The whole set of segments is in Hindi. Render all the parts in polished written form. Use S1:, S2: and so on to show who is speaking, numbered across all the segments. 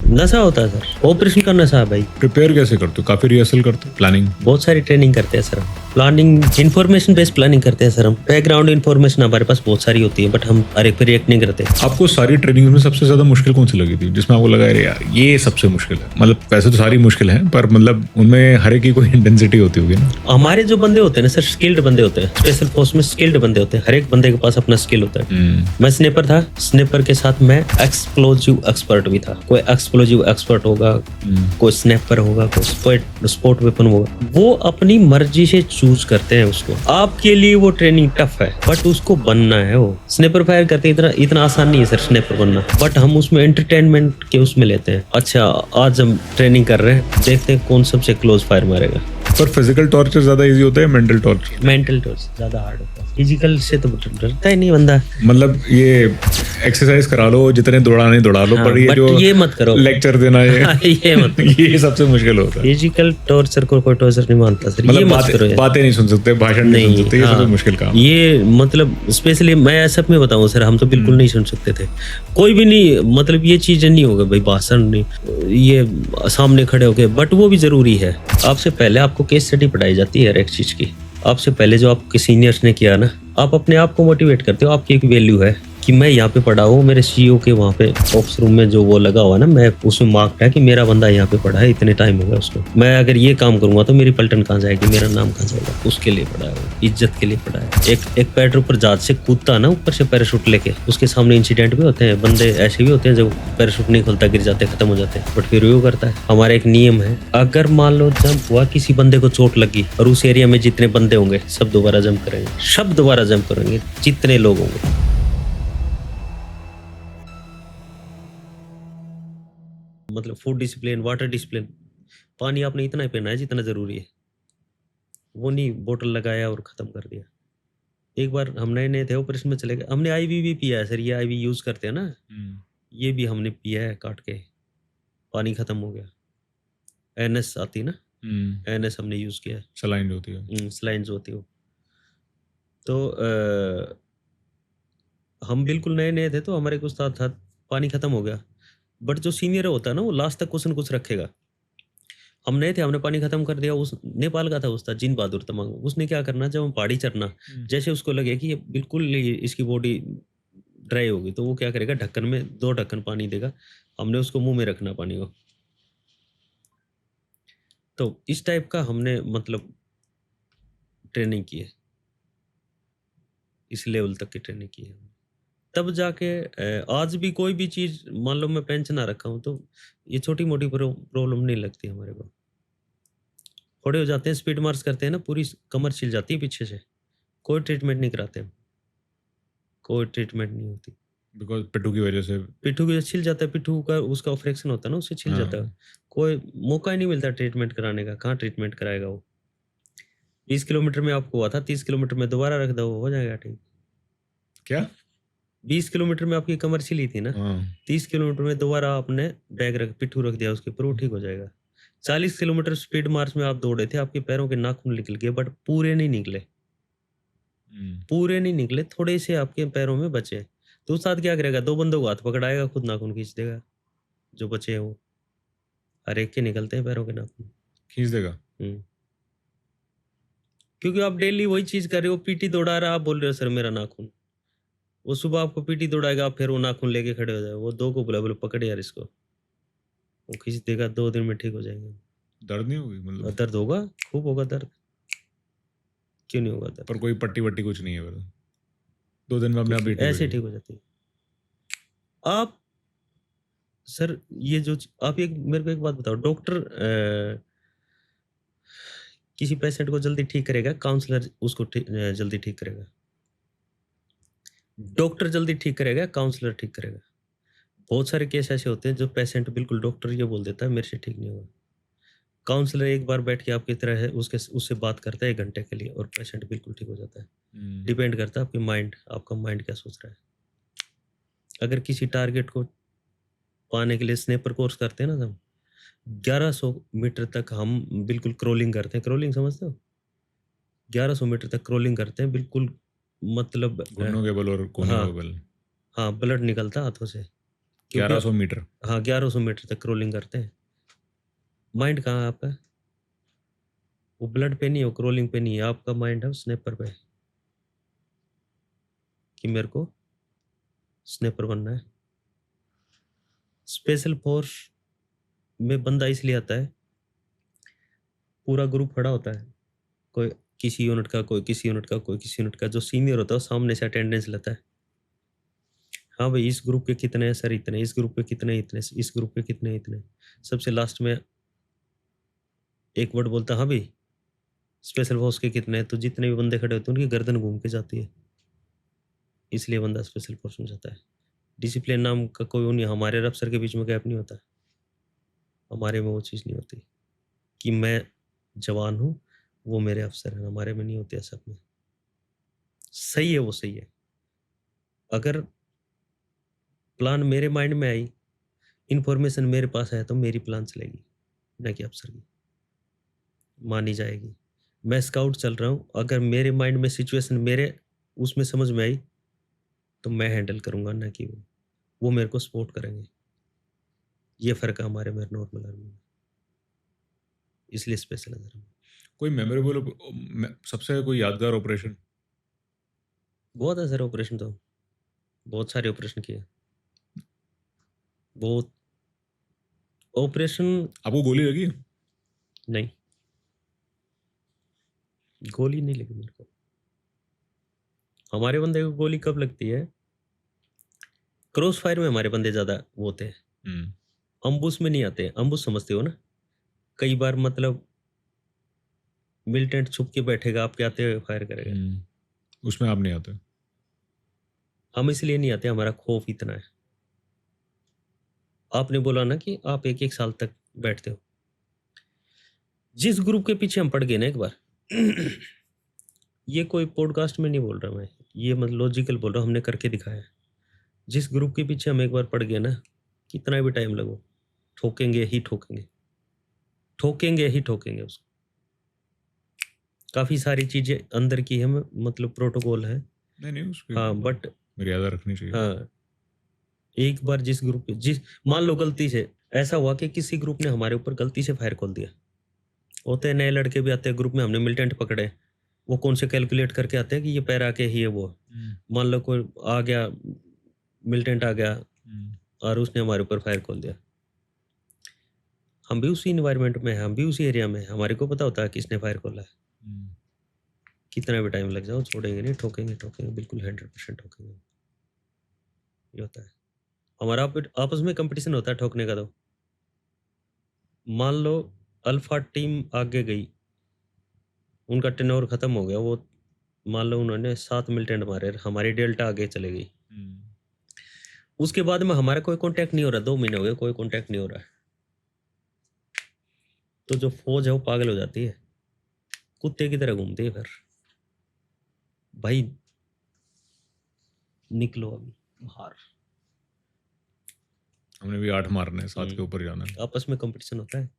S1: नशा होता है सर, ऑपरेशन का नशा है भाई।
S2: प्रिपेयर कैसे करते हो? काफी रिहर्सल करते हो, प्लानिंग?
S1: बहुत सारी ट्रेनिंग करते हैं सर हम। प्लानिंग, इंफॉर्मेशन बेस्ड प्लानिंग करते हैं सर हम। बैकग्राउंड इंफॉर्मेशन हमारे पास बहुत सारी होती है, बट हम हर एक पे रिएक्ट नहीं करते।
S2: आपको सारी ट्रेनिंग में सबसे ज्यादा मुश्किल कौन सी लगी थी, जिसमें आपको लगा अरे यार ये सबसे मुश्किल है? मतलब वैसे तो सारी मुश्किल है, पर मतलब उनमें हर एक की कोई इंटेंसिटी होती होगी ना।
S1: हमारे जो बंदे होते हैं ना सर, स्किल्ड बंदे होते हैं। स्पेशल फोर्स में स्किल्ड बंदे होते हैं, हर एक बंदे के पास अपना स्किल होता है। मैं स्नेपर था, स्नेपर के साथ मैं एक्सप्लोजिव एक्सपर्ट भी था। कोई एक्सप्लोजिव एक्सपर्ट होगा, कोई स्नैपर होगा, कोई स्पोर्ट वेपन होगा। वो अपनी मर्जी से चूज करते हैं उसको। आपके लिए वो ट्रेनिंग टफ है, बट उसको बनना है। वो स्नेपर फायर करते इतना आसान नहीं है सर स्नेपर बनना, बट हम उसमें एंटरटेनमेंट के उसमें लेते हैं। अच्छा, आज हम ट्रेनिंग कर रहे हैं, देखते हैं कौन सबसे क्लोज फायर मारेगा।
S2: पर फिजिकल टॉर्चर ज्यादा इजी होता है, मेंटल टॉर्चर?
S1: मेंटल टॉर्चर ज्यादा हार्ड होता है, फिजिकल से तो डरता ही नहीं बंदा।
S2: मतलब ये एक्सरसाइज करा लो, जितने दौड़ाने दौड़ा लो,
S1: हाँ,
S2: पर ये
S1: but
S2: जो
S1: ये मत करो,
S2: लेक्चर देना ये
S1: ये मत करो।
S2: ये सबसे मुश्किल होता है।
S1: फिजिकल टॉर्चर को कोई टॉर्चर नहीं मानता सर, ये
S2: मतलब
S1: मत करो यार।
S2: बातें नहीं सुन सकते, भाषण नहीं सुन सकते, ये
S1: हाँ,
S2: सबसे मुश्किल काम है।
S1: ये मतलब स्पेशली मैं ऐसा में बताऊं सर, हम तो बिल्कुल नहीं सुन सकते थे। कोई भी नहीं, मतलब ये चीजें नहीं होगा भाई, भाषण नहीं, ये सामने खड़े होके, बट वो भी जरूरी है। आपसे पहले आपको केस स्टडी पढ़ाई जाती है हर एक चीज की। आपसे पहले जो आपके सीनियर्स ने किया ना, आप अपने आप को मोटिवेट करते हो। आपकी एक वैल्यू है कि मैं यहाँ पे पढ़ा हूँ, मेरे सीईओ के वहाँ पे ऑफिस रूम में जो वो लगा हुआ ना, मैं उसमें मार्क है कि मेरा बंदा यहाँ पे पढ़ा है, इतने टाइम हो गया उसको। मैं अगर ये काम करूंगा तो मेरी पलटन कहाँ जाएगी, मेरा नाम कहाँ जाएगा। उसके लिए पढ़ा है वो, इज्जत के लिए पढ़ा है। एक पैराशूट जहाज से कूदता ना ऊपर से पैराशूट लेके, उसके सामने इंसिडेंट भी होते हैं, बंदे ऐसे भी होते हैं जब पैराशूट नहीं खुलता, गिर जाते, खत्म हो जाते हैं, बट फिर भी वो करता है। हमारा एक नियम है, अगर मान लो जंप हुआ, किसी बंदे को चोट लगी, और उस एरिया में जितने बंदे होंगे सब दोबारा जंप करेंगे, सब दोबारा जंप करेंगे, जितने लोग होंगे। मतलब फूड डिसिप्लिन, वाटर डिसिप्लिन, पानी आपने इतना ही पीना है जितना जरूरी है। वो नहीं बोतल लगाया और खत्म कर दिया। एक बार हम नए नए थे, ऑपरेशन में चले गए, हमने आईवी भी पिया है सर। ये आईवी यूज करते हैं ना, ये भी हमने पिया है काट के, पानी खत्म हो गया। एनएस आती ना, एनएस हमने यूज किया है,
S2: सलाइन होती है,
S1: सलाइन जो होती है वो। तो हम बिल्कुल नए नए थे, तो हमारे एक उस्ताद था, पानी खत्म हो गया, बट जो सीनियर होता है ना, वो लास्ट तक कुछ न कुछ रखेगा। हम नए थे, हमने पानी खत्म कर दिया। उस नेपाल का था उस्ताद, जिन बहादुर तमांग। उसने क्या करना, जब हम पहाड़ी चढ़ना, जैसे उसको लगे कि ये बिल्कुल इसकी बॉडी ड्राई होगी, तो वो क्या करेगा, ढक्कन में 2 ढक्कन पानी देगा। हमने उसको मुंह में रखना पानी को। तो इस टाइप का हमने मतलब ट्रेनिंग की है, इस लेवल तक की ट्रेनिंग की है। तब जाके आज भी कोई भी चीज, मान लो मैं पेंच ना रखा हूँ, तो ये छोटी मोटी प्रॉब्लम नहीं लगती हमारे को। खड़े हो जाते हैं, स्पीड मार्च करते हैं ना, पूरी कमर छिल जाती है पीछे से, कोई ट्रीटमेंट नहीं कराते हम, कोई ट्रीटमेंट नहीं होती।
S2: बिकॉज पिट्ठू की वजह से।
S1: पिट्ठू की छिल जाता है, पिट्ठू का उसका ऑपरेशन होता है ना, उससे छिल जाता है। कोई मौका ही नहीं मिलता ट्रीटमेंट कराने का, कहाँ ट्रीटमेंट कराएगा वो। 20 किलोमीटर में आपको हुआ था, 30 किलोमीटर में दोबारा रख दो, हो जाएगा ठीक।
S2: क्या?
S1: 20 किलोमीटर में आपकी कमर छिली थी ना, 30 किलोमीटर में दोबारा आपने बैग रख, पिट्ठू रख दिया उसके ऊपर, वो ठीक हो जाएगा। 40 किलोमीटर स्पीड मार्च में आप दौड़े थे, आपके पैरों के नाखून निकल गए, बट पूरे नहीं निकले, पूरे नहीं निकले, थोड़े से आपके पैरों में बचे। तो उस साथ क्या करेगा, 2 बंदों को हाथ पकड़ाएगा, खुद नाखून खींच देगा, जो बचे हैं वो। हर एक के निकलते हैं पैरों के नाखून,
S2: खींच देगा।
S1: क्योंकि आप डेली वही चीज कर रहे हो, पीटी दौड़ा रहा, आप बोल रहे हो सर मेरा नाखून। वो सुबह आपको पीटी दौड़ाएगा, आप फिर वो नाखून लेके खड़े हो जाए, वो 2 को बोले पकड़ यार इसको, वो खींच देगा, 2 दिन में ठीक हो जाएंगे।
S2: दर्द नहीं होगी मतलब?
S1: दर्द होगा, खूब होगा दर्द, क्यों नहीं होगा दर्द।
S2: पर कोई पट्टी वट्टी कुछ नहीं है, 2 दिन में अपने आप ही
S1: ऐसे ठीक हो जाती है। आप सर ये जो आप एक मेरे को एक बात बताओ, डॉक्टर किसी पेशेंट को जल्दी ठीक करेगा, काउंसलर उसको जल्दी ठीक करेगा। डॉक्टर जल्दी ठीक करेगा, काउंसलर ठीक करेगा। बहुत सारे केस ऐसे होते हैं जो पेशेंट बिल्कुल, डॉक्टर ये बोल देता है मेरे से ठीक नहीं होगा, काउंसलर एक बार बैठ के आपकी तरह है उससे बात करता है 1 घंटे के लिए, और पेशेंट बिल्कुल ठीक हो जाता है। डिपेंड करता है आपकी माइंड, आपका माइंड क्या सोच रहा है। अगर किसी टारगेट को पाने के लिए स्नेपर कोर्स करते हैं ना, हम 1100 मीटर तक हम बिल्कुल क्रोलिंग करते हैं। क्रोलिंग समझते हो? 1100 मीटर तक क्रोलिंग करते हैं बिल्कुल, मतलब
S2: घुटनों के बल और कोहनी
S1: हाँ
S2: के बल।
S1: हाँ, ब्लड निकलता हाथों से, क्योंकि
S2: 1100 मीटर।
S1: हाँ 1100 मीटर तक क्रोलिंग करते हैं। माइंड कहाँ है आपका? वो ब्लड पे नहीं है, वो क्रोलिंग पे नहीं है, आपका माइंड है स्नैपर पे, कि मेरे को स्नैपर बनना है। स्पेशल फोर्स में बंदा इसलिए आता है, पूरा ग्रुप खड़ा होता है, कोई किसी यूनिट का, कोई किसी यूनिट का, कोई किसी यूनिट का, जो सीनियर होता है वो सामने से अटेंडेंस लेता है। हाँ भाई इस ग्रुप के कितने हैं सर, इतने, इस ग्रुप के कितने, इतने, इस ग्रुप के कितने, इतने। सबसे लास्ट में एक वर्ड बोलता है, हाँ भाई स्पेशल फोर्स के कितने हैं, तो जितने भी बंदे खड़े होते हैं उनकी गर्दन घूम के जाती है, इसलिए बंदा स्पेशल फोर्स में जाता है। डिसिप्लिन नाम का कोई वो नहीं, हमारे अफसर के बीच में गैप नहीं होता, हमारे में वो चीज़ नहीं होती कि मैं जवान हूँ वो मेरे अफसर हैं, हमारे में नहीं होती ऐसा में। सही है वो, सही है। अगर प्लान मेरे माइंड में आई, इंफॉर्मेशन मेरे पास है, तो मेरी प्लान चलेगी, न कि अफसर की मानी जाएगी। मैं स्काउट चल रहा हूँ, अगर मेरे माइंड में सिचुएशन मेरे उसमें समझ में आई तो मैं हैंडल करूंगा, ना कि वो मेरे को सपोर्ट करेंगे। ये फर्क है हमारे में नॉर्मल आर्मी में, इसलिए स्पेशल है धर्म।
S2: कोई मेमोरेबल, सबसे कोई यादगार ऑपरेशन?
S1: बहुत है सर ऑपरेशन, तो बहुत सारे ऑपरेशन किए, बहुत ऑपरेशन।
S2: आपको गोली लगी?
S1: नहीं, गोली नहीं लगी मेरे को। हमारे बंदे को गोली कब लगती है? क्रॉस फायर में हमारे बंदे ज्यादा वो होते हैं, अम्बुस में नहीं आते। अम्बुस समझते हो ना? कई बार मतलब मिलिटेंट छुप के बैठेगा, आपके आते हुए फायर करेगा।
S2: उसमें आप नहीं आते?
S1: हम इसलिए नहीं आते, हमारा खौफ इतना है। आपने बोला ना कि आप एक एक साल तक बैठते हो, जिस ग्रुप के पीछे हम पड़ गए ना एक बार ये कोई पॉडकास्ट में नहीं बोल रहा मैं, ये मतलब लॉजिकल बोल रहा हूँ, हमने करके दिखाया है। जिस ग्रुप के पीछे हम एक बार पड़ गए ना, कितना भी टाइम लगो, ठोकेंगे ही ठोकेंगे, ठोकेंगे ही ठोकेंगे उसको। काफी सारी चीजें अंदर की है, मतलब प्रोटोकॉल है।
S2: नहीं उसकी
S1: हाँ बट
S2: मर्यादा रखनी चाहिए।
S1: हाँ, एक बार जिस ग्रुप पे, जिस मान लो गलती से ऐसा हुआ कि किसी ग्रुप ने हमारे ऊपर गलती से फायर खोल दिया, होते हैं नए लड़के भी आते हैं ग्रुप में, हमने मिलिटेंट पकड़े, वो कौन से कैलकुलेट करके आते हैं कि ये पैर आके ही है वो। मान लो कोई आ गया, मिलिटेंट आ गया और उसने हमारे ऊपर फायर खोल दिया, हम भी उसी इन्वायरमेंट में हैं, हम भी उसी एरिया में हैं, हमारे को पता होता है किसने फायर खोला है। कितना भी टाइम लग जाओ छोड़ेंगे नहीं, ठोकेंगे ठोकेंगे, बिल्कुल 100% ठोकेंगे। ये होता है हमारा आपस में कंपटीशन होता है ठोकने का। तो मान लो अल्फा टीम आगे गई, उनका टर्नओवर खत्म हो गया, वो मान लो उन्होंने 7 मिलिटेंट मारे, हमारी डेल्टा आगे चले गई। उसके बाद में हमारा कोई कांटेक्ट नहीं हो रहा, 2 महीने हो गए कोई कांटेक्ट नहीं हो रहा है, तो जो फौज है वो पागल हो जाती है, कुत्ते की तरह घूमती है। फिर भाई निकलो अभी बाहर,
S2: हमने भी 8 मारने, 7 के ऊपर जाना है।
S1: आपस में कंपटीशन होता है,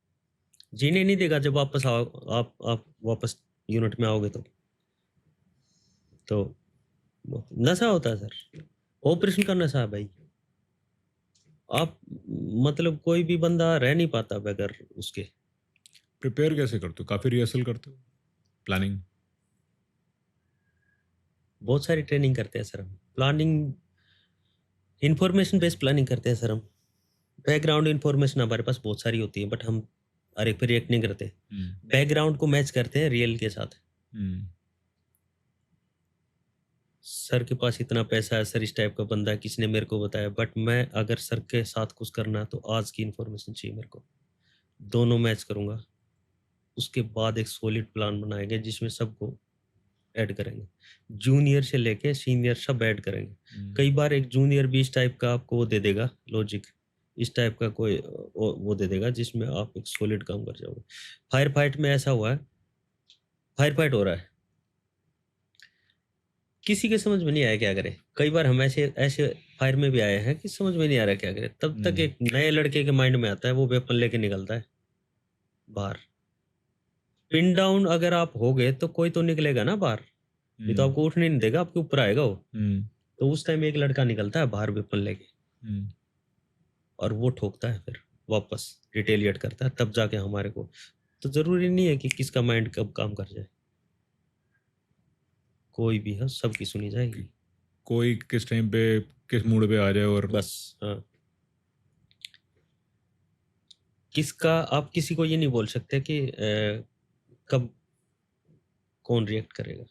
S1: जीने नहीं देगा। जब वापस आओ, आप वापस यूनिट में आओगे तो नशा होता है सर, ऑपरेशन का नशा है भाई। आप मतलब कोई भी बंदा रह नहीं पाता बगैर उसके।
S2: प्रिपेयर कैसे करते हो? काफी रिहर्सल करते हो? प्लानिंग?
S1: बहुत सारी ट्रेनिंग करते हैं सर हम, प्लानिंग इंफॉर्मेशन बेस्ड प्लानिंग करते हैं सर हम। बैकग्राउंड इंफॉर्मेशन हमारे पास बहुत सारी होती है, बट हम हर एक पे रिएक्ट नहीं करते, बैकग्राउंड को मैच करते हैं रियल के साथ। सर के पास इतना पैसा है, सर इस टाइप का बंदा है, किसने मेरे को बताया, बट मैं अगर सर के साथ कुछ करना है तो आज की इंफॉर्मेशन चाहिए मेरे को, दोनों मैच करूंगा, उसके बाद एक सॉलिड प्लान बनाएंगे जिसमें सबको ऐड करेंगे, जूनियर से लेके सीनियर सब ऐड करेंगे। कई बार एक जूनियर भी इस टाइप का आपको वो दे देगा लॉजिक, इस टाइप का कोई वो दे देगा जिसमें आप एक सॉलिड काम कर जाओगे। फायर फाइट में ऐसा हुआ है, फायर फाइट हो रहा है, किसी के समझ में नहीं आया क्या करे। कई बार हम ऐसे ऐसे फायर में भी आए हैं कि समझ में नहीं आ रहा क्या करे, तब तक एक नए लड़के के माइंड में आता है, वो वेपन लेके निकलता है बाहर। पिन डाउन अगर आप हो गए तो कोई तो निकलेगा ना बाहर, ये तो आपको उठने नहीं देगा, आपके ऊपर आएगा वो। तो उस टाइम एक लड़का निकलता है बाहर वेपन लेके, और वो ठोकता है, फिर वापस रिटेलिएट करता है, तब जाके हमारे को। तो जरूरी नहीं है कि किसका माइंड कब काम कर जाए, कोई भी हो सबकी सुनी जाएगी।
S2: कोई किस टाइम पे किस मूड पे आ जाए और
S1: बस हाँ, किसका आप किसी को ये नहीं बोल सकते कि कब कौन रिएक्ट करेगा,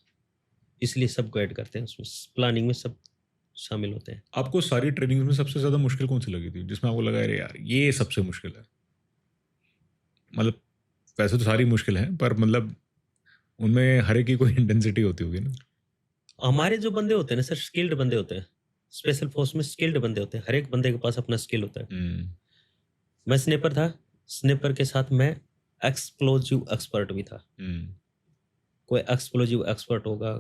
S1: इसलिए सब गाइड करते हैं, उसमें प्लानिंग में सब शामिल होते हैं।
S2: आपको सारी ट्रेनिंग्स में सबसे ज्यादा मुश्किल कौन सी लगी थी जिसमें आपको लगा अरे यार ये सबसे मुश्किल है? मतलब वैसे तो सारी मुश्किल है पर मतलब उनमें हर एक की कोई इंटेंसिटी होती होगी ना।
S1: हमारे जो बंदे होते हैं ना सर, स्किल्ड बंदे होते हैं, स्पेशल फोर्स में स्किल्ड बंदे होते हैं, हर एक बंदे के पास अपना स्किल होता है। मैं स्नेपर था, स्नेपर के साथ मैं एक्सप्लोजिव एक्सपर्ट भी था। कोई एक्सप्लोजिव एक्सपर्ट होगा,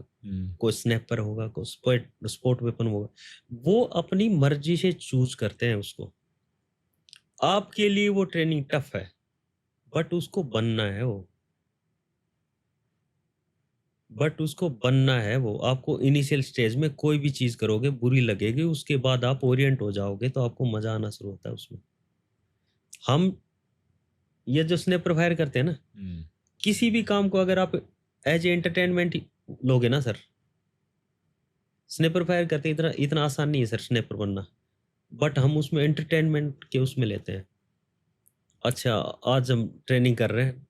S1: कोई स्नैपर होगा, कोई स्पोर्ट वेपन होगा, वो अपनी मर्जी से चूज करते हैं उसको। आपके लिए वो ट्रेनिंग टफ है, बट उसको बनना है उसको बनना है वो। आपको इनिशियल स्टेज में कोई भी चीज करोगे बुरी लगेगी, उसके बाद आप ओरिएंट हो जाओगे तो आपको मजा आना शुरू होता है उसमें। हम ये जो स्नेपर फायर करते हैं ना, किसी भी काम को अगर आप एज ए एंटरटेनमेंट लोगे ना सर, स्नेपर फायर करते इतना इतना आसान नहीं है सर स्नेपर बनना, बट हम उसमें एंटरटेनमेंट के उसमें लेते हैं। अच्छा, आज हम ट्रेनिंग कर रहे हैं,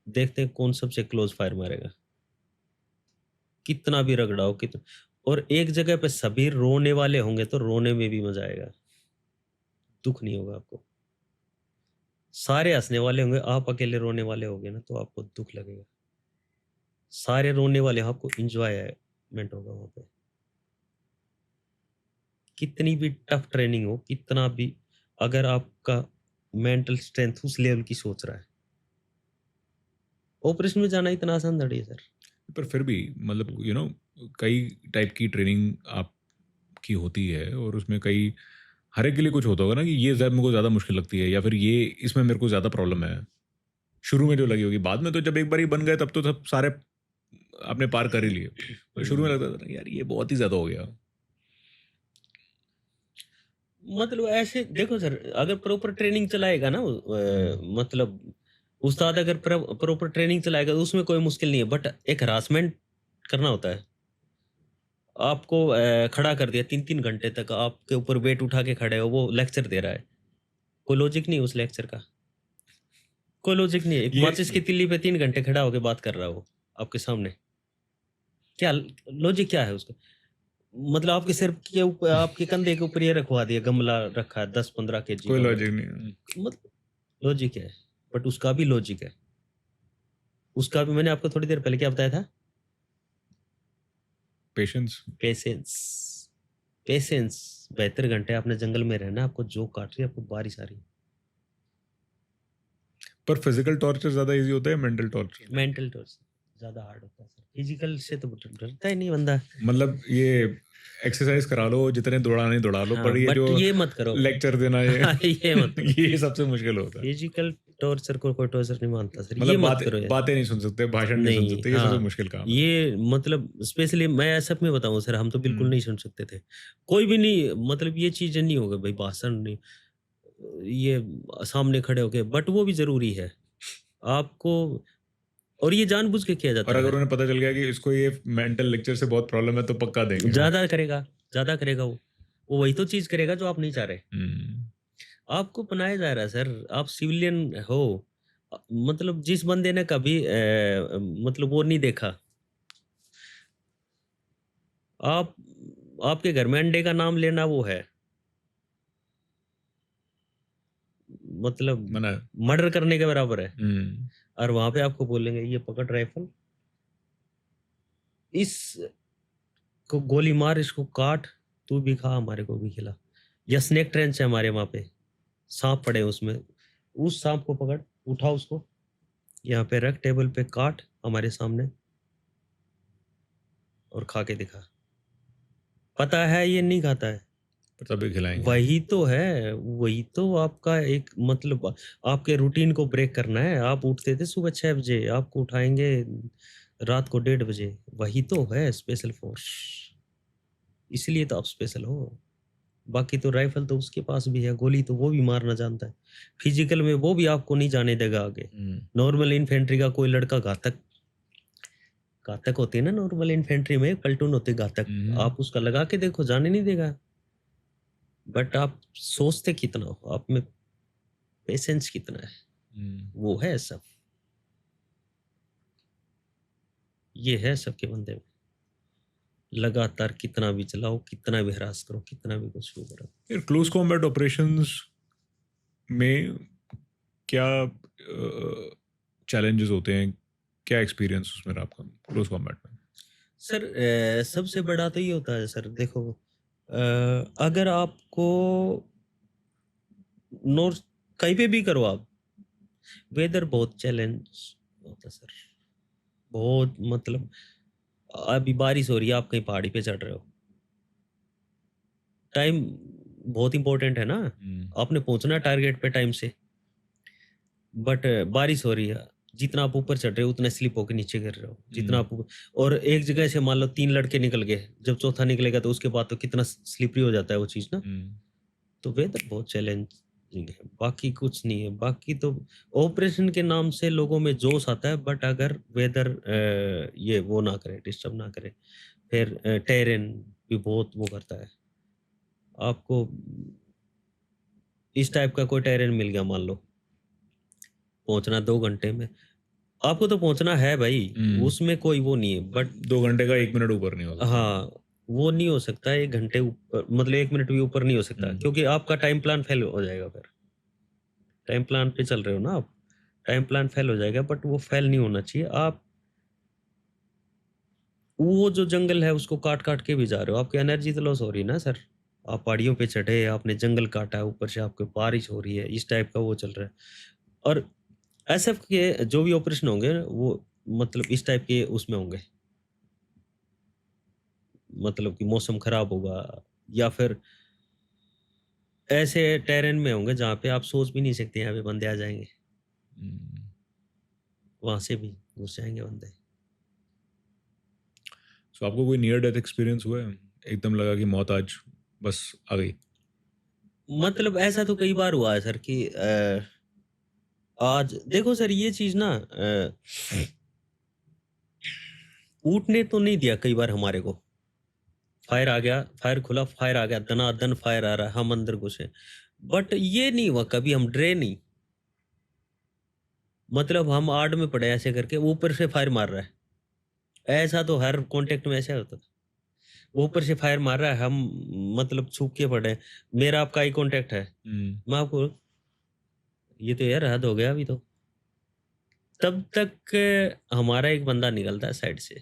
S1: देखते हैं कौन सबसे क्लोज फायर मारेगा, कितना भी रगड़ाओ कितना। और एक जगह पे सभी रोने वाले होंगे तो रोने में भी मजा आएगा, दुख नहीं होगा आपको। सारे हंसने वाले होंगे, आप अकेले रोने वाले होंगे ना तो आपको दुख लगेगा। सारे रोने वाले, आपको इंजॉयमेंट होगा वहां पे। कितनी भी टफ ट्रेनिंग हो, कितना भी, अगर आपका मेंटल स्ट्रेंथ उस लेवल की सोच रहा है, ऑपरेशन में जाना इतना आसान थोड़ी है सर।
S2: पर फिर भी मतलब कई टाइप की ट्रेनिंग आपकी होती है और उसमें कई हर एक के लिए कुछ होता होगा ना कि ये मेरे को ज़्यादा मुश्किल लगती है या फिर ये इसमें मेरे को ज़्यादा प्रॉब्लम है। शुरू में जो लगी होगी, बाद में तो जब एक बार ही बन गए तब तो सब सारे आपने पार कर ही लिए। तो शुरू में लगता था ना यार ये बहुत ही ज़्यादा हो गया।
S1: मतलब ऐसे देखो सर, अगर प्रॉपर ट्रेनिंग चलाएगा ना मतलब उस्ताद अगर प्रॉपर ट्रेनिंग चलाएगा तो उसमें कोई मुश्किल नहीं है, बट एक हरासमेंट करना होता है। आपको खड़ा कर दिया 3-3 घंटे तक, आपके ऊपर वेट उठा के खड़े हो, वो लेक्चर दे रहा है, कोई लॉजिक नहीं उस लेक्चर का, कोई लॉजिक नहीं है। एक माचिस की तिल्ली पे 3 घंटे खड़ा होकर बात कर रहा है वो आपके सामने, क्या लॉजिक क्या है उसका? मतलब आपके सिर के ऊपर, आपके कंधे के ऊपर ये रखवा दिया, गमला रखा है 10-15 kg
S2: कोई
S1: का,
S2: लॉजिक नहीं।
S1: मतलब लॉजिक है, बट उसका भी लॉजिक है। उसका भी मैंने आपको थोड़ी देर पहले क्या बताया था,
S2: पेशेंस।
S1: पेशेंस। पेशेंस। 72 घंटे आपने जंगल में रहना, आपको जो काट रही है, आपको बारिश आ रही है।
S2: पर फिजिकल टॉर्चर ज्यादा इजी होता है मेंटल टॉर्चर?
S1: मेंटल टॉर्चर ज्यादा हार्ड होता है सर, फिजिकल से तो डरता ही नहीं बंदा।
S2: मतलब ये एक्सरसाइज करा लो, जितने दौड़ाने दौड़ा लो,
S1: हाँ,
S2: पर ये
S1: but
S2: जो
S1: ये मत करो,
S2: लेक्चर देना
S1: ये मत करो।
S2: ये सबसे मुश्किल होता है।
S1: फिजिकल टॉर्चर को कोई टॉर्चर नहीं मानता सर, ये
S2: मतलब
S1: मत करो यार।
S2: बातें नहीं सुन सकते, भाषण नहीं सुन
S1: नहीं,
S2: सकते, ये
S1: हाँ,
S2: सबसे मुश्किल काम है।
S1: ये मतलब स्पेशली मैं सब में बताऊं सर, हम तो बिल्कुल नहीं सुन सकते थे, कोई भी नहीं, मतलब ये चीजें नहीं होगा भाई, भाषण नहीं, ये सामने खड़े होके, बट वो भी जरूरी है आपको, और ये जानबूझ के किया जाता
S2: और
S1: है।
S2: अगर उन्हें पता चल गया कि इसको ये मेंटल लेक्चर से बहुत प्रॉब्लम है तो पक्का देंगे।
S1: ज्यादा करेगा, ज्यादा करेगा वो वही तो चीज करेगा जो आप नहीं चाह रहे। आपको बनाया जा रहा है सर, आप सिविलियन हो, मतलब जिस बंदे ने कभी मतलब वो नहीं देखा, आप आपके घर में अंडे का नाम लेना वो है, मतलब
S2: मना।
S1: मर्डर करने के बराबर है। और वहां पे आपको बोलेंगे ये पकड़ राइफल, इस को गोली मार, इसको काट, तू भी खा हमारे को भी खिला। या स्नेक ट्रेंच है हमारे वहां पे, सांप पड़े हैं उसमें, उस सांप को पकड़, उठा उसको, यहाँ पे रख, टेबल पे काट हमारे सामने और खा के दिखा। पता है ये नहीं खाता है,
S2: तभी खिलाएंगे।
S1: वही तो है, वही तो आपका एक मतलब, आपके रूटीन को ब्रेक करना है। आप उठते थे सुबह 6 बजे, आपको उठाएंगे रात को 1:30 बजे, वही तो है स्पेशल फोर्स, इसलिए तो आप स्पेशल हो। बाकी तो राइफल तो उसके पास भी है, गोली तो वो भी मारना जानता है, फिजिकल में वो भी आपको नहीं जाने देगा आगे। नॉर्मल इन्फेंट्री का कोई लड़का घातक घातक होती है ना, नॉर्मल इन्फेंट्री में एक प्लेटून होती है घातक, आप उसका लगा के देखो जाने नहीं देगा। बट आप सोचते कितना हो, आप में पेशेंस कितना है, वो है सब, ये है सबके बंदे में। लगातार कितना भी चलाओ, कितना भी हरास करो, कितना भी कुछ भी करो।
S2: फिर क्लोज कॉम्बैट ऑपरेशंस में क्या चैलेंजेस होते हैं, क्या एक्सपीरियंस उसमें रहा आपका क्लोज कॉम्बैट में?
S1: सर सबसे बड़ा तो ये होता है सर, देखो अगर आपको नॉर्थ कहीं पे भी करो आप, वेदर बहुत चैलेंज होता है सर, बहुत मतलब अभी बारिश हो रही है, आप कहीं पहाड़ी पे चढ़ रहे हो, टाइम बहुत इंपॉर्टेंट है ना, आपने पहुंचना टारगेट पे टाइम से, बट बारिश हो रही है, जितना आप ऊपर चढ़ रहे हो उतना स्लिप होकर नीचे गिर रहे हो, जितना आप और एक जगह से मान लो 3 लड़के निकल गए, जब चौथा निकलेगा तो उसके बाद तो कितना स्लिपरी हो जाता है वो चीज ना। तो वेदर बहुत चैलेंजिंग है, बाकी कुछ नहीं है। बाकी तो ऑपरेशन के नाम से लोगों में जोश आता है, बट अगर वेदर ये वो ना करे, डिस्टर्ब ना करे, फिर टेरेन भी बहुत वो करता है। आपको इस टाइप का कोई टेरेन मिल गया, मान लो पहुंचना 2 घंटे में, आपको तो पहुंचना है भाई, उसमें कोई वो नहीं है, बट
S2: 2 घंटे का 1 मिनट ऊपर नहीं होता।
S1: हाँ, वो नहीं हो सकता 1 घंटे ऊपर, मतलब 1 मिनट भी ऊपर नहीं हो सकता, क्योंकि आपका टाइम प्लान फेल हो जाएगा। फिर टाइम प्लान पे चल रहे हो ना आप, टाइम प्लान फेल हो जाएगा, बट वो फेल नहीं होना चाहिए। आप वो जो जंगल है उसको काट काट के भी जा रहे हो, आपकी एनर्जी तो लॉस हो रही है ना सर। आप पहाड़ियों पे चढ़े, आपने जंगल काटा है, ऊपर से आपके बारिश हो रही है, इस टाइप का वो चल रहा है। और एसएफ के जो भी ऑपरेशन होंगे वो मतलब इस टाइप के उसमें होंगे, मतलब कि मौसम खराब होगा या फिर ऐसे टेरेन में होंगे जहाँ पे आप सोच भी नहीं सकते यहाँ पे बंदे आ जाएंगे, वहां से भी घुस जाएंगे बंदे।
S2: सो आपको कोई नियर डेथ एक्सपीरियंस हुआ है, एकदम लगा कि मौत आज बस आ गई?
S1: मतलब ऐसा तो कई बार हुआ है सर कि आज देखो सर ये चीज ना उठने तो नहीं दिया कई बार हमारे को, फायर आ गया, फायर खुला, फायर आ गया, दनादन फायर आ रहा है, हम अंदर घुसे, बट ये नहीं हुआ कभी हम डरे नहीं। मतलब हम आड़ में पड़े ऐसे करके, ऊपर से फायर मार रहा है, ऐसा तो हर कांटेक्ट में ऐसा होता था, ऊपर से फायर मार रहा है, हम मतलब छुप के पड़े, मेरा आपका आई कांटेक्ट है, मैं आपको ये तो यार हद हो गया अभी तो। तब तक हमारा एक बंदा निकलता है साइड से,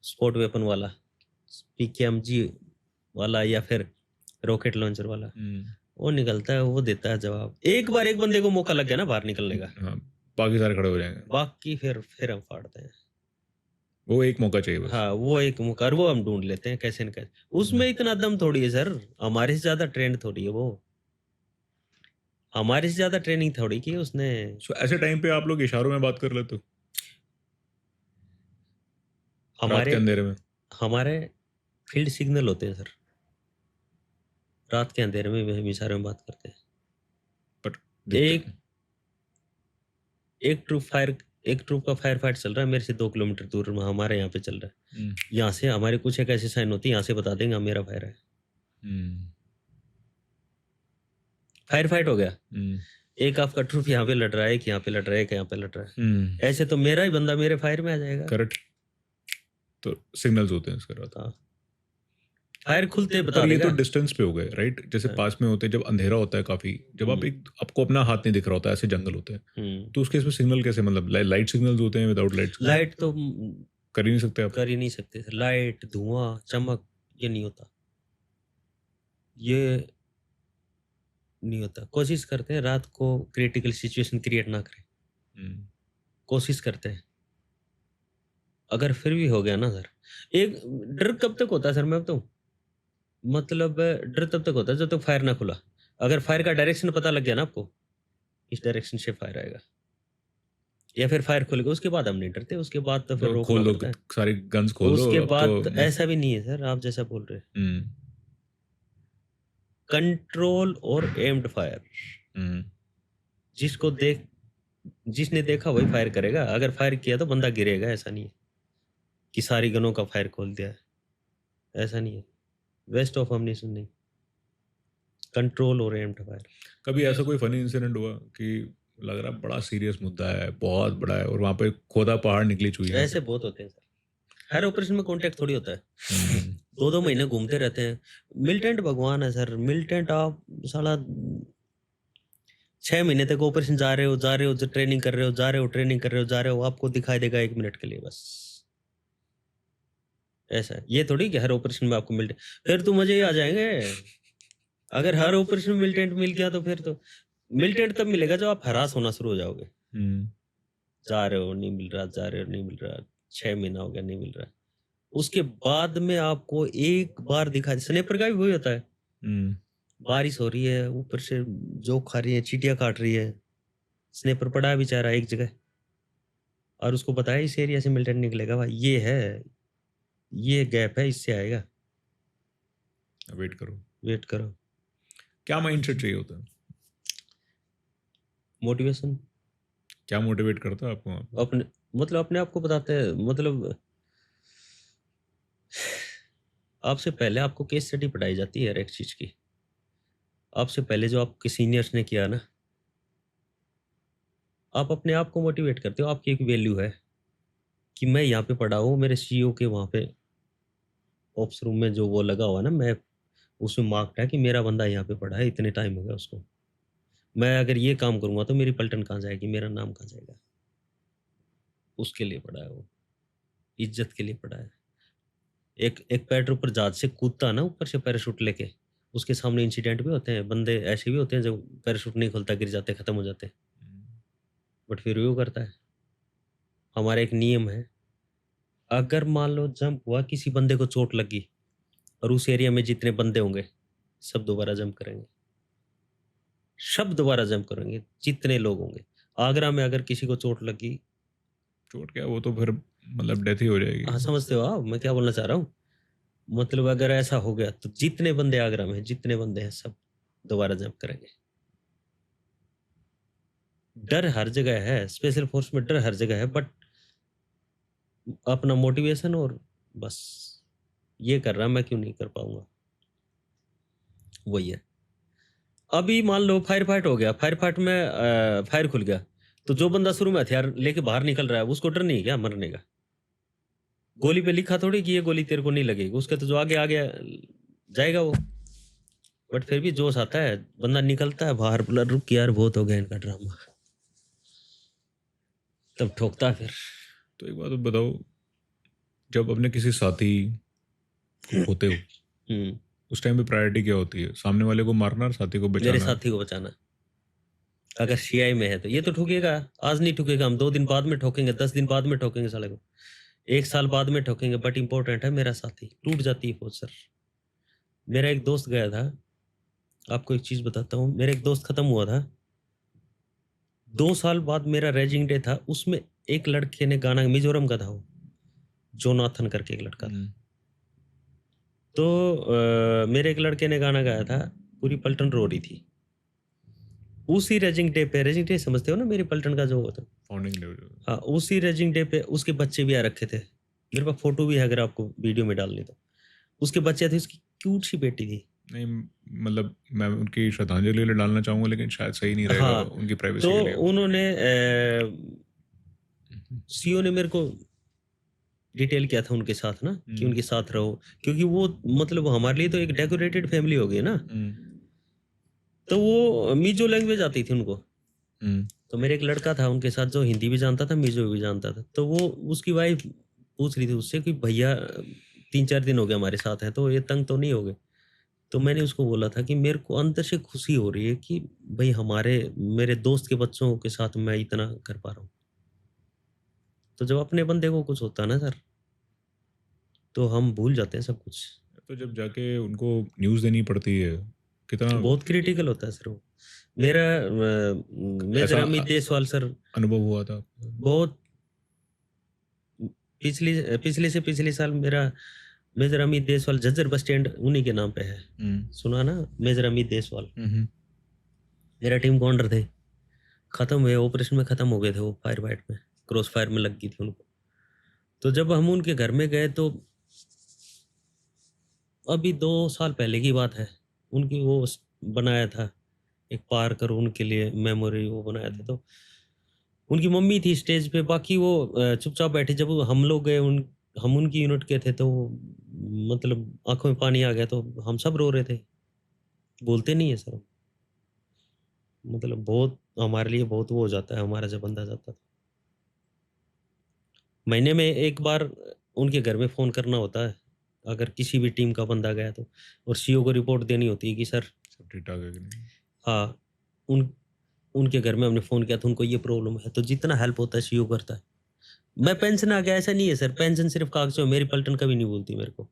S1: स्पोर्ट वेपन वाला, PKMG वाला या फिर रॉकेट लॉन्चर वाला, वो निकलता है, वो देता है जवाब। एक बार एक बंदे को मौका लग गया ना बाहर निकलने का,
S2: बाकी सारे खड़े हो जाएंगे,
S1: बाकी फिर हम फाड़ते हैं।
S2: वो एक मौका चाहिए बस।
S1: हाँ, वो एक मौका, और वो हम ढूंढ लेते हैं कैसे न कैसे। उसमें इतना दम थोड़ी है सर, हमारे से ज्यादा ट्रेंड थोड़ी है वो, हमारे से ज्यादा ट्रेनिंग थोड़ी की उसने।
S2: ऐसे टाइम पे आप लोग इशारों में बात कर लेते हो रात के अंधेरे में?
S1: हमारे फील्ड सिग्नल होते हैं सर, रात के अंधेरे में हम इशारे में बात करते हैं।
S2: बट
S1: एक ट्रूप का फायर फाइट चल रहा है मेरे से 2 किलोमीटर दूर में, हमारे यहाँ पे चल रहा है, यहाँ से हमारे कुछ एक ऐसे साइन होती है, यहाँ से बता देंगे मेरा फायर है, फायर फाइट हो गया, एक आपका ट्रूप यहाँ पे लड़ रहा है, एक यहाँ पे लड़ रहा है, एक यहाँ पे लड़ रहा है, ऐसे तो मेरा ही बंदा मेरे फायर में आ जाएगा।
S2: करेक्ट, तो सिग्नल्स होते हैं इसके बाद।
S1: फायर खुलते बता
S2: ये तो डिस्टेंस पे हो गए, राइट? जैसे पास में होते हैं जब अंधेरा होता है काफी, जब आपको अपना हाथ नहीं दिख रहा होता है, ऐसे जंगल होते हैं, तो उसके इसमें सिग्नल कैसे, मतलब लाइट सिग्नल्स होते हैं, विदाउट लाइट
S1: तो
S2: कर ही नहीं सकते आप?
S1: कर ही नहीं सकते, लाइट धुआं चमक ये नहीं होता, ये नहीं होता। कोशिश करते हैं रात को क्रिटिकल सिचुएशन क्रिएट ना करें, कोशिश करते हैं। अगर फिर भी हो गया ना सर, एक डर कब तक होता है सर, मैं बताऊं, मतलब डर तब तक होता है जब तक फायर ना खुला। अगर फायर का डायरेक्शन पता लग गया ना आपको, इस डायरेक्शन से फायर आएगा, या फिर फायर खुलेगा, उसके बाद हम नहीं डरते, उसके बाद तो फिर
S2: खोल दो, सारी गन्स खोल दो।
S1: उसके बाद तो ऐसा भी नहीं है सर आप जैसा बोल रहे हैं, कंट्रोल और एम्ड फायर। जिसने देखा वही फायर करेगा। अगर फायर किया तो बंदा गिरेगा। ऐसा नहीं है कि सारी गनों का फायर खोल दिया है, ऐसा नहीं है। वेस्ट ऑफ अम्यूनिशन नहीं, कंट्रोल और एम्ड फायर।
S2: कभी ऐसा कोई फनी इंसिडेंट हुआ कि लग रहा है बड़ा सीरियस मुद्दा है, बहुत बड़ा है, और वहां पे खोदा पहाड़ निकली चुई है?
S1: ऐसे बहुत होते हैं सर। हर ऑपरेशन में कांटेक्ट थोड़ी होता है। 2-2 महीने घूमते रहते हैं। मिलिटेंट भगवान है सर। मिलिटेंट आप साला 6 महीने तक ऑपरेशन जा रहे हो, ट्रेनिंग कर रहे हो, जा रहे हो, आपको दिखाई देगा 1 मिनट के लिए बस। ऐसा है। ये थोड़ी कि हर ऑपरेशन में आपको मिलिटेंट, फिर तो मजे ही आ जाएंगे। अगर हर ऑपरेशन में मिलिटेंट मिल गया तो फिर तो मिलिटेंट तब मिलेगा जब आप हरास होना शुरू हो जाओगे। जा रहे हो नहीं मिल रहा, 6 महीना हो गया नहीं मिल रहा, उसके बाद में आपको एक बार दिखा। स्नेपर का भी वही होता है। बारिश हो रही है, ऊपर से जोक खा रही है, चींटियां काट रही है, स्नेपर पड़ा है बेचारा एक जगह, और उसको पता है इस एरिया से मिलिटेंट निकलेगा। भाई ये गैप है, इससे आएगा,
S2: वेट
S1: करो।
S2: क्या माइंडसेट चाहिए होता है?
S1: मोटिवेशन।
S2: क्या मोटिवेट करता है आपको?
S1: अपने आप को बताते हैं। मतलब आपसे पहले आपको केस स्टडी पढ़ाई जाती है हर एक चीज की। आपसे पहले जो आपके सीनियर्स ने किया ना, आप अपने आप को मोटिवेट करते हो। आपकी एक वैल्यू है कि मैं यहाँ पे पढ़ा हूँ, मेरे सीईओ के वहाँ पे ऑप्स रूम में जो वो लगा हुआ ना, मैं उसमें मार्क्ड है कि मेरा बंदा यहाँ पे पढ़ा है, इतने टाइम हो गया उसको। मैं अगर ये काम करूँगा तो मेरी पलटन कहाँ जाएगी, मेरा नाम कहाँ जाएगा। उसके लिए पढ़ा है वो, इज्जत के लिए पढ़ा है। एक पैराट्रूपर जहाज से कूदता ना ऊपर से पैराशूट लेके, उसके सामने इंसिडेंट भी होते हैं, बंदे ऐसे भी होते हैं जो पैराशूट नहीं खुलता, गिर जाते, खत्म हो जाते, बट फिर भी वो करता है। हमारा एक नियम है, अगर मान लो जंप हुआ, किसी बंदे को चोट लगी, और उस एरिया में जितने बंदे होंगे सब दोबारा जंप करेंगे, जितने लोग होंगे। आगरा में अगर किसी को चोट लगी,
S2: चोट क्या, वो तो फिर मतलब डेथ ही हो जाएगी।
S1: हाँ, समझते हो आप मैं क्या बोलना चाह रहा हूँ? मतलब अगर ऐसा हो गया तो जितने बंदे आगरा में, जितने बंदे हैं, सब दोबारा जंप करेंगे। डर हर जगह है, स्पेशल फोर्स में डर हर जगह है, बट अपना मोटिवेशन और बस ये कर रहा, मैं क्यों नहीं कर पाऊंगा, वही है। अभी मान लो फायर फाइट हो गया, फायर फाइट में फायर खुल गया, तो जो बंदा शुरू में हथियार लेके बाहर निकल रहा है, उसको डर नहीं है क्या मरने का? गोली पे लिखा थोड़ी कि ये गोली तेरे को नहीं लगेगी, उसके तो जो आगे आगे जाएगा वो। बट फिर भी जोश आता है, बंदा निकलता है बाहर, बोला रुक यार बहुत हो गया इनका ड्रामा, तब ठोकता है फिर।
S2: तो एक बात बताओ, जब अपने किसी साथी को खोते हो उस टाइम पे प्रायोरिटी क्या होती है? सामने वाले को मारना और साथी को बचाना?
S1: मेरे साथी को बचाना। अगर सीआई में है तो ये तो ठुकेगा, आज नहीं ठुकेगा, हम 2 दिन बाद में ठोकेंगे, 10 दिन बाद में ठोकेंगे साले को, 1 साल बाद में ठोकेंगे, बट इंपॉर्टेंट है मेरा साथी। टूट जाती है फौज सर। मेरा एक दोस्त गया था, आपको एक चीज बताता हूँ, मेरा एक दोस्त खत्म हुआ था, 2 साल बाद मेरा रेजिंग डे था, उसमें एक लड़के ने गाना, मिजोरम का था वो, जोनाथन करके एक लड़का था, तो मेरे एक लड़के ने गाना गाया था, पूरी पलटन रो रही थी। उसी रेजिंग डे पे, रेजिंग डे समझते हो ना मेरी पलटन का जो होता है,
S2: फाउंडिंग डे।
S1: हाँ, उसी रेजिंग डे पे उसके बच्चे भी आ रखे थे। मेरे पास फोटो भी है, अगर आपको वीडियो में डालनी तो। उसके बच्चे थे, उसकी क्यूट सी बेटी थी।
S2: नहीं मतलब मैं उनकी श्रद्धांजलि लिए डालना चाहूंगा, लेकिन शायद सही नहीं रहेगा।
S1: हाँ,
S2: उनकी प्राइवेसी
S1: तो
S2: के लिए।
S1: उन्होंने सीओ ने मेरे को डिटेल किया था उनके साथ ना, कि उनके साथ रहो, क्योंकि वो मतलब हमारे लिए तो एक डेकोरेटेड फैमिली हो गई ना। तो वो मिजो लैंग्वेज आती थी उनको, तो मेरे एक लड़का था उनके साथ जो हिंदी भी जानता था, मिजो भी जानता था, तो वो उसकी वाइफ पूछ रही थी उससे कि भैया 3-4 दिन हो गए हमारे साथ हैं, तो ये तंग तो नहीं हो गए? तो मैंने उसको बोला था कि मेरे को अंदर से खुशी हो रही है कि भाई मेरे दोस्त के बच्चों के साथ मैं इतना कर पा रहा हूँ। तो जब अपने बंदे को कुछ होता है ना सर, तो हम भूल जाते हैं सब कुछ।
S2: तो जब जाके उनको न्यूज़ देनी पड़ती है, कितना
S1: बहुत क्रिटिकल होता है सर वो। मेरा मेजर अमित देसवाल सर
S2: अनुभव हुआ था?
S1: बहुत पिछले से पिछले साल मेरा major Amit Deswal, Jhajjar bus stand उन्हीं के नाम पे है, सुना ना, मेजर अमित देसवाल। मेरा टीम कमांडर थे, खत्म हुए ऑपरेशन में, खत्म हो गए थे वो, फायर फाइट में, क्रॉस फायर में लग गई थी उनको। तो जब हम उनके घर में गए तो अभी 2 साल पहले की बात है, उनकी वो बनाया था एक पार्क और उनके लिए मेमोरी वो बनाया था। तो उनकी मम्मी थी स्टेज पे, बाकी वो चुपचाप बैठे। जब हम लोग गए, हम उनकी यूनिट के थे, तो मतलब आंखों में पानी आ गया, तो हम सब रो रहे थे। बोलते नहीं है सर हम। मतलब बहुत हमारे लिए बहुत वो हो जाता है हमारा जब बंदा जाता था। महीने में एक बार उनके घर में फ़ोन करना होता है अगर किसी भी टीम का बंदा गया तो, और सीओ को रिपोर्ट देनी होती है कि सर
S2: सब ठीक ठाक है कि नहीं।
S1: हाँ, उन उनके घर में हमने फ़ोन किया था, उनको ये प्रॉब्लम है, तो जितना हेल्प होता है सीओ करता है। मैं पेंशन आ गया ऐसा नहीं है सर, पेंशन सिर्फ कागज़ों में, मेरी पलटन कभी नहीं बोलती मेरे को,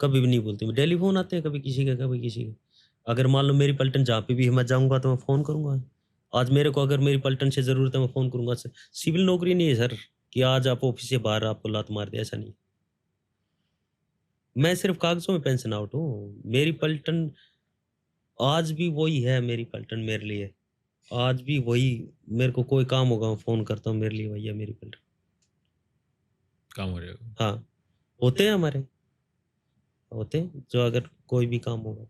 S1: कभी भी नहीं बोलती। डेली फ़ोन आते हैं, कभी किसी का, कभी किसी का। अगर मान लो मेरी पलटन जहाँ पे भी है मैं जाऊँगा तो मैं फ़ोन करूँगा। आज मेरे को अगर मेरी पलटन से ज़रूरत है मैं फ़ोन करूँगा। सिविल नौकरी नहीं है सर कि आज आप ऑफिस से बाहर आपको लात मार दे, ऐसा नहीं। मैं सिर्फ कागज़ों में पेंशन आउट हूँ। मेरी पलटन आज भी वही है, मेरी पलटन मेरे लिए आज भी वही। मेरे को कोई काम होगा मैं फ़ोन करता हूँ, मेरे लिए वही है मेरी पलटन।
S2: काम हो जाएगा।
S1: हाँ, होते हैं हमारे, होते हैं जो अगर कोई भी काम होगा।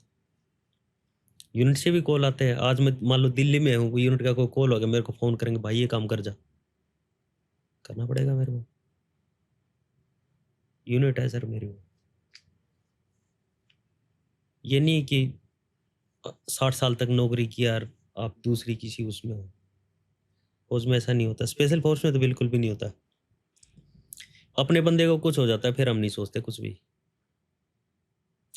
S1: यूनिट से भी कॉल आते हैं। आज मैं मान लो दिल्ली में हूँ, यूनिट का कोई कॉल हो गया, मेरे को फ़ोन करेंगे, भाई ये काम कर जा, करना पड़ेगा मेरे को। यूनिट है सर मेरी वो। ये नहीं कि 60 साल तक नौकरी किया और आप दूसरी किसी उसमें हो। फौज में ऐसा नहीं होता, स्पेशल फोर्स में तो बिल्कुल भी नहीं होता। अपने बंदे को कुछ हो जाता है फिर हम नहीं सोचते कुछ भी,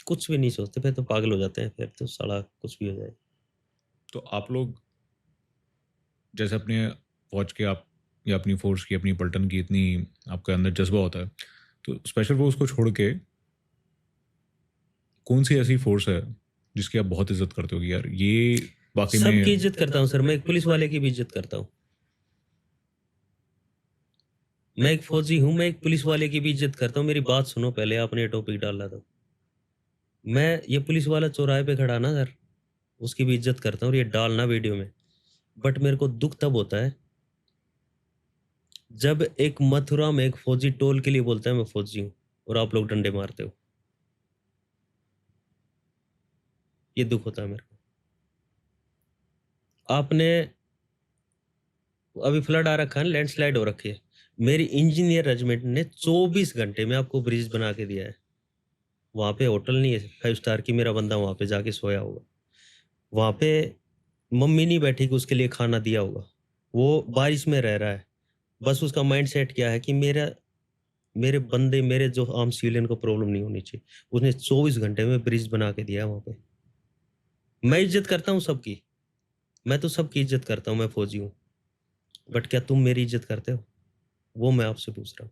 S1: कुछ भी नहीं सोचते, फिर तो पागल हो जाते हैं, फिर तो साला कुछ भी हो जाए।
S2: तो आप लोग जैसे अपने फौज के आप या अपनी फोर्स की, अपनी पलटन की इतनी आपके अंदर जज्बा होता है, तो स्पेशल फोर्स को छोड़ के कौन सी ऐसी फोर्स है जिसकी आप बहुत इज्जत करते हो कि यार ये वाकई में।
S1: सबकी इज्जत करता हूँ सर, मैं एक पुलिस वाले की भी इज्जत करता हूँ। मैं एक फौजी हूँ, मैं एक पुलिस वाले की भी इज्जत करता हूँ। मेरी बात सुनो पहले, आपने ये टॉपिक डाला था। मैं ये पुलिस वाला चौराहे पे खड़ा ना सर, उसकी भी इज्जत करता हूँ, और ये डालना वीडियो में। बट मेरे को दुख तब होता है जब एक मथुरा में एक फौजी टोल के लिए बोलता है मैं फौजी हूँ, और आप लोग डंडे मारते हो। ये दुख होता है मेरे को। आपने अभी फ्लड आ रखा है, लैंडस्लाइड हो रखी है। मेरी इंजीनियर रेजिमेंट ने 24 घंटे में आपको ब्रिज बना के दिया है। वहां पे होटल नहीं है 5 स्टार की, मेरा बंदा वहां पे जाके सोया होगा। वहां पे मम्मी नहीं बैठी कि उसके लिए खाना दिया होगा। वो बारिश में रह रहा है, बस उसका माइंड सेट क्या है कि मेरे बंदे, मेरे जो आम सिविलियन को प्रॉब्लम नहीं होनी चाहिए। उसने 24 घंटे में ब्रिज बना के दिया है वहां पे। मैं इज्जत करता हूँ सबकी, मैं तो सबकी इज्जत करता हूँ, मैं फौजी हूँ। बट क्या तुम मेरी इज्जत करते हो? वो मैं आपसे पूछ रहा हूँ।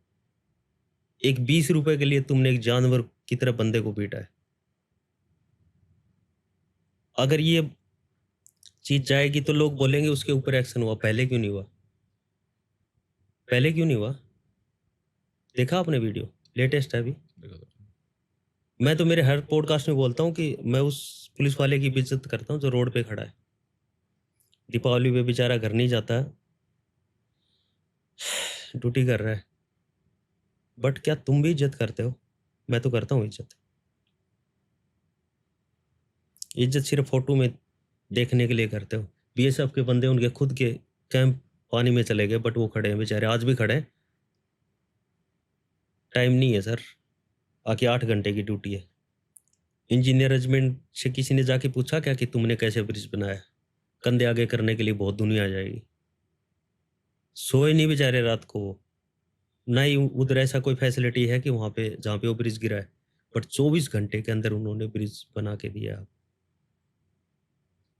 S1: एक 20 रुपए के लिए तुमने एक जानवर की तरह बंदे को पीटा है। अगर ये चीज जाएगी तो लोग बोलेंगे उसके ऊपर एक्शन हुआ, पहले क्यों नहीं हुआ? पहले क्यों नहीं हुआ? देखा आपने वीडियो? लेटेस्ट है अभी।
S2: देखा था।
S1: मैं तो मेरे हर पॉडकास्ट में बोलता हूँ कि मैं उस पुलिस वाले की भी इज्जत करता हूँ जो रोड पे खड़ा है। दीपावली पे बेचारा घर नहीं जाता, ड्यूटी कर रहा है। बट क्या तुम भी इज्जत करते हो? मैं तो करता हूँ इज्जत। इज्जत सिर्फ फोटो में देखने के लिए करते हो। बीएसएफ के बंदे, उनके खुद के कैंप पानी में चले गए, बट वो खड़े हैं बेचारे, आज भी खड़े हैं। टाइम नहीं है सर, आके 8 घंटे की ड्यूटी है। इंजीनियर रेजिमेंट से किसी ने जाके पूछा क्या कि तुमने कैसे ब्रिज बनाया? कंधे आगे करने के लिए बहुत दुनिया आ जाएगी। सोए नहीं बेचारे रात को वो। ना ही उधर ऐसा कोई फैसिलिटी है कि वहां पे जहाँ पे वो ब्रिज गिरा है, बट 24 घंटे के अंदर उन्होंने ब्रिज बना के दिया।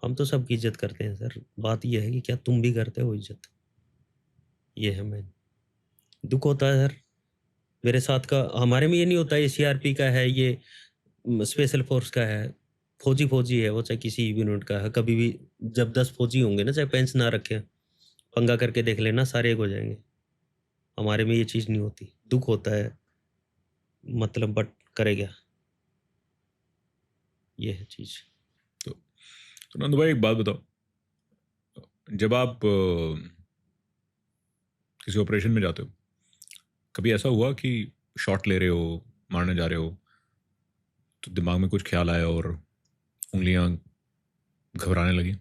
S1: हम तो सबकी इज्जत करते हैं सर, बात यह है कि क्या तुम भी करते हो इज्जत? ये है मेन दुख होता है सर मेरे साथ का। हमारे में ये नहीं होता, ये सीआरपी का है, ये स्पेशल फोर्स का है, फौजी फौजी है वो, चाहे किसी यूनिट का है। कभी भी जब 10 फौजी होंगे ना, चाहे पेंशन ना रखे, पंगा करके देख लेना, सारे एक हो जाएंगे। हमारे में ये चीज़ नहीं होती, दुख होता है। मतलब बट करे क्या, ये है चीज।
S2: तो नंदू भाई एक बात बताओ, जब आप किसी ऑपरेशन में जाते हो, कभी ऐसा हुआ कि शॉट ले रहे हो, मारने जा रहे हो, तो दिमाग में कुछ ख्याल आया और उंगलियां घबराने लगी?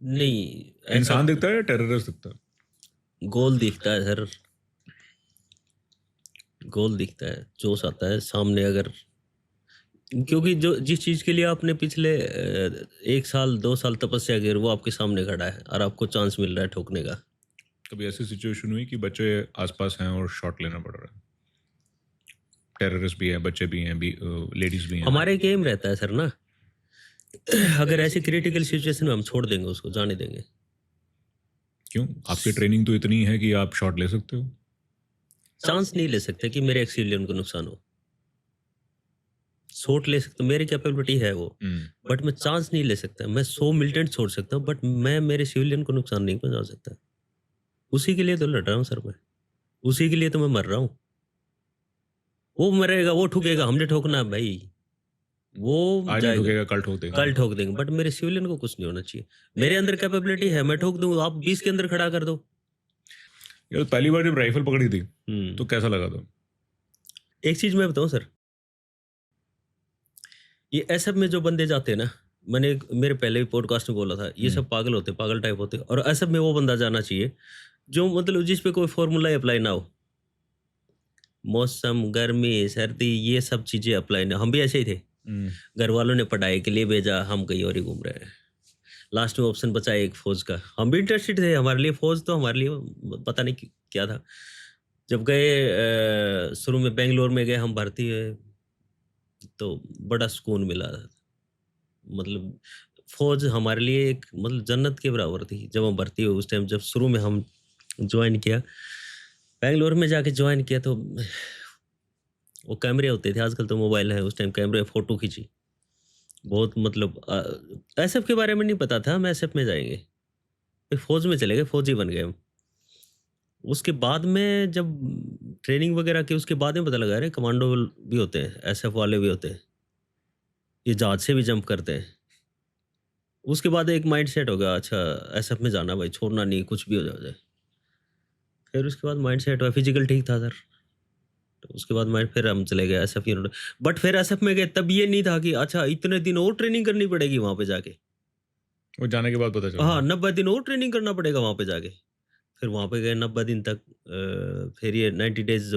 S1: नहीं ऐसा,
S2: इंसान दिखता है या टेररिस्ट दिखता है?
S1: गोल दिखता है सर, गोल दिखता है, जोश आता है सामने अगर, क्योंकि जो जिस चीज के लिए आपने पिछले 1 साल 2 साल तपस्या की, वो आपके सामने खड़ा है और आपको चांस मिल रहा है ठोकने का।
S2: कभी ऐसी सिचुएशन हुई कि बच्चे आसपास हैं और शॉट लेना पड़ रहा है? टेररिस्ट भी हैं, बच्चे भी हैं, लेडीज भी हैं।
S1: हमारे एक एम रहता है सर ना, अगर ऐसी क्रिटिकल सिचुएशन में हम छोड़ देंगे उसको, जाने देंगे।
S2: क्यों? आपकी ट्रेनिंग तो इतनी है कि आप शॉट ले सकते हो।
S1: चांस नहीं ले सकते कि मेरे एक सिविलियन को नुकसान हो। शॉट ले सकता हूँ, मेरी कैपेबिलिटी है वो, बट मैं चांस नहीं ले सकता। मैं 100 मिलिटेंट छोड़ सकता हूँ, बट मैं मेरे सिविलियन को नुकसान नहीं पहुंचा सकता। उसी के लिए तो लड़ रहा हूँ सर मैं, उसी के लिए तो मैं मर रहा हूँ। वो मरेगा, वो ठुकेगा, हमने ठोकना है भाई, वो
S2: आज नहीं ठोकेगा, कल ठोक देगा।
S1: कल ठोक देंगे, बट मेरे सिविलियन को कुछ नहीं होना चाहिए। मेरे अंदर कैपेबिलिटी है, मैं ठोक दूंगा, आप 20 के अंदर खड़ा कर दो।
S2: यार पहली बार जब राइफल पकड़ी थी तो कैसा लगा था?
S1: एक चीज मैं बताऊं सर, ये एसएफ में जो बंदे जाते हैं ना, मैंने मेरे पहले भी पॉडकास्ट में बोला था, ये सब पागल होते, पागल टाइप होते, और एसएफ में वो बंदा जाना चाहिए जो मतलब जिस पे कोई फॉर्मूला अप्लाई ना हो। मौसम, गर्मी, सर्दी, ये सब चीजें अप्लाई ना। हम भी ऐसे ही थे, घर वालों ने पढ़ाई के लिए भेजा, हम कहीं और ही घूम रहे हैं। लास्ट में ऑप्शन बचा एक फौज का, हम भी इंटरेस्टेड थे, हमारे लिए फौज तो हमारे लिए पता नहीं क्या था। जब गए शुरू में बेंगलोर में गए हम भर्ती हुए, तो बड़ा सुकून मिला। मतलब फौज हमारे लिए एक मतलब जन्नत के बराबर थी जब हम भर्ती हुए उस टाइम। जब शुरू में हम ज्वाइन किया, बेंगलोर में जाके ज्वाइन किया, तो वो कैमरे होते थे, आजकल तो मोबाइल है, उस टाइम कैमरे, फोटो खींची बहुत। मतलब एसएफ के बारे में नहीं पता था हम एसएफ में जाएंगे, फिर फौज में चले गए, फौजी बन गए हम। उसके बाद में जब ट्रेनिंग वगैरह की, उसके बाद में पता लगा अरे कमांडो भी होते हैं, एसएफ वाले भी होते हैं, ये जहाज से भी जंप करते हैं। उसके बाद एक माइंड सेट हो गया, अच्छा एसएफ में जाना भाई, छोड़ना नहीं, कुछ भी हो जाए। फिर उसके बाद माइंड सेट हुआ, फिजिकल ठीक था सर, तो उसके बाद माइंड, फिर हम चले गए एसएफ यूनिट। बट फिर एसएफ में गए तब ये नहीं था कि अच्छा इतने दिन और ट्रेनिंग करनी पड़ेगी वहां पे जाके।
S2: वो जाने के बाद पता चला।
S1: हाँ, 90 दिन और ट्रेनिंग करना पड़ेगा वहां पे जाके। फिर वहां पे गए 90 दिन तक, फिर ये 90 डेज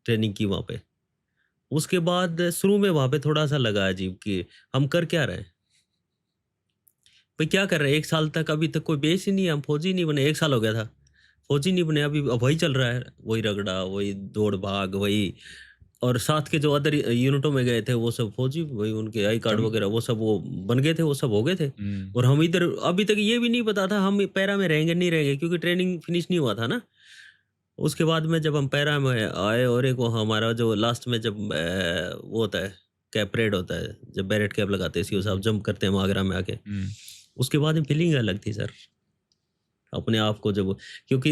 S1: ट्रेनिंग की वहां पे। उसके बाद शुरू में वहां पे थोड़ा सा लगा अजीब कि हम कर क्या रहे हैं भाई, क्या कर रहे हैं। 1 साल तक अभी तक कोई बेस ही नहीं है, हम फौजी नहीं बने। 1 साल हो गया था फौजी नहीं बने, अभी अब वही चल रहा है, वही रगड़ा, वही दौड़ भाग, वही। और साथ के जो अदर यूनिटों में गए थे वो सब फौजी, वही उनके आई कार्ड वगैरह वो सब वो बन गए थे, वो सब हो गए थे। और हम इधर अभी तक ये भी नहीं पता था हम पैरा में रहेंगे नहीं रहेंगे, क्योंकि ट्रेनिंग फिनिश नहीं हुआ था ना। उसके बाद में जब हम पैरा में आए, और एक वो हमारा जो लास्ट में जब वो होता है कैप परेड होता है, जब बैरेट कैप लगाते हैं सीओ साहब, जंप करते हैं आगरा में आके, उसके बाद में फीलिंग अलग थी सर अपने आप को। जब क्योंकि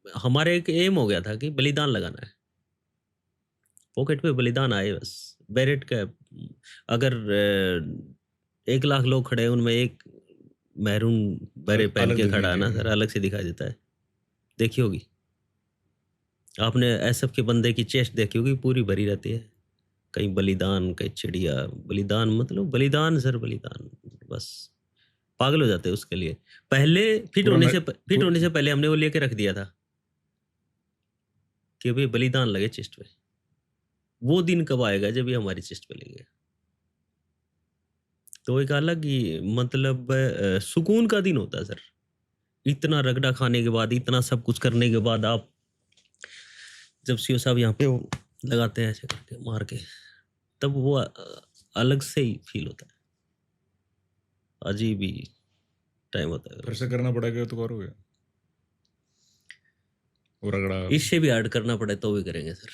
S1: हमारे एक एम हो गया था कि बलिदान लगाना है, पॉकेट पे बलिदान आए बस। बैरेट का अगर 1 लाख लोग खड़े हैं, उनमें एक मैरून बैरे पहन के खड़ा है ना सर, अलग से दिखाई देता है। देखी होगी आपने एसएफ के बंदे की चेस्ट देखी होगी, पूरी भरी रहती है। कहीं बलिदान, कहीं चिड़िया, बलिदान मतलब बलिदान सर, बलिदान। बस पागल हो जाते हैं उसके लिए। पहले फिट होने से पहले हमने वो लेके रख दिया था कि भाई बलिदान लगे चेस्ट पे। वो दिन कब आएगा जब ये हमारी चेस्ट पे लेंगे, तो एक अलग ही मतलब सुकून का दिन होता है सर। इतना रगड़ा खाने के बाद, इतना सब कुछ करने के बाद, आप जब सीओ साहब यहाँ पे वो लगाते हैं ऐसे करके मार के, तब वो अलग से ही फील होता है, अजीब ही टाइम होता है।
S2: फिर से करना पड़ेगा तो करोगे? वो रगड़ा
S1: इससे भी ऐड करना पड़े तो भी करेंगे सर।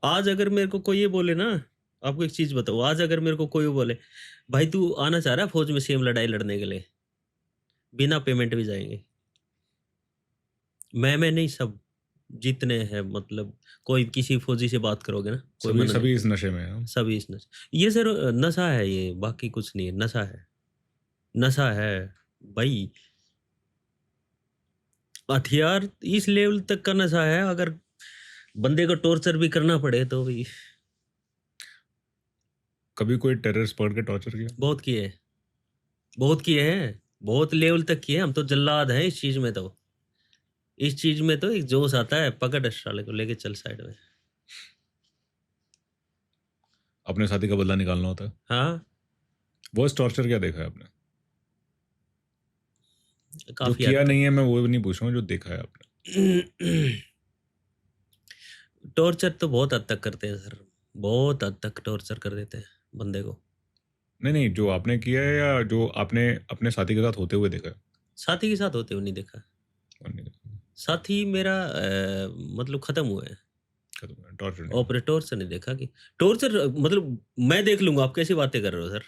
S1: आज अगर मेरे को कोई ये बोले ना, आपको एक चीज बताओ, आज अगर मेरे को कोई बोले भाई तू आना चाह रहा है फौज में सेम लड़ाई लड़ने के लिए, बिना पेमेंट भी जाएंगे। मैं नहीं, सब जितने हैं, मतलब कोई किसी फौजी से बात करोगे ना, कोई
S2: सभी
S1: मना नहीं।
S2: सभी इस नशे में हैं।
S1: सभी इस नशे, ये सर नशा है, ये बाकी कुछ नहीं है, नशा है, नशा है भाई। हथियार इस लेवल तक का नशा है, अगर बंदे को टॉर्चर भी करना पड़े तो भी।
S2: कभी कोई टेररिस्ट पकड़ के टॉर्चर किया?
S1: बहुत किए हैं, बहुत किए हैं, बहुत लेवल तक किए हैं। हम तो जल्लाद हैं इस चीज में, तो इस चीज में तो एक जोश आता है, पकड़ इस साले को, लेके चल साइड में।
S2: अपने साथी का बदला निकालना होता है।
S1: हाँ,
S2: वो टॉर्चर क्या देखा है आपने? जो
S1: काफी
S2: किया
S1: हद
S2: नहीं है मैं वो नहीं पूछ रहा हूँ, जो देखा है आपने।
S1: तक। टॉर्चर तो बहुत हद तक करते हैं सर, बहुत हद तक टॉर्चर कर देते हैं बंदे को।
S2: नहीं नहीं, जो आपने किया है या जो आपने अपने साथी के साथ होते हुए देखा है?
S1: साथी के साथ होते हुए नहीं देखा।
S2: और नहीं देखा।
S1: साथी मेरा मतलब खत्म हुआ है।
S2: टॉर्चर नहीं।
S1: ऑपरेटर से नहीं देखा कि टॉर्चर, मतलब मैं देख लूंगा, आप कैसी बातें कर रहे हो सर?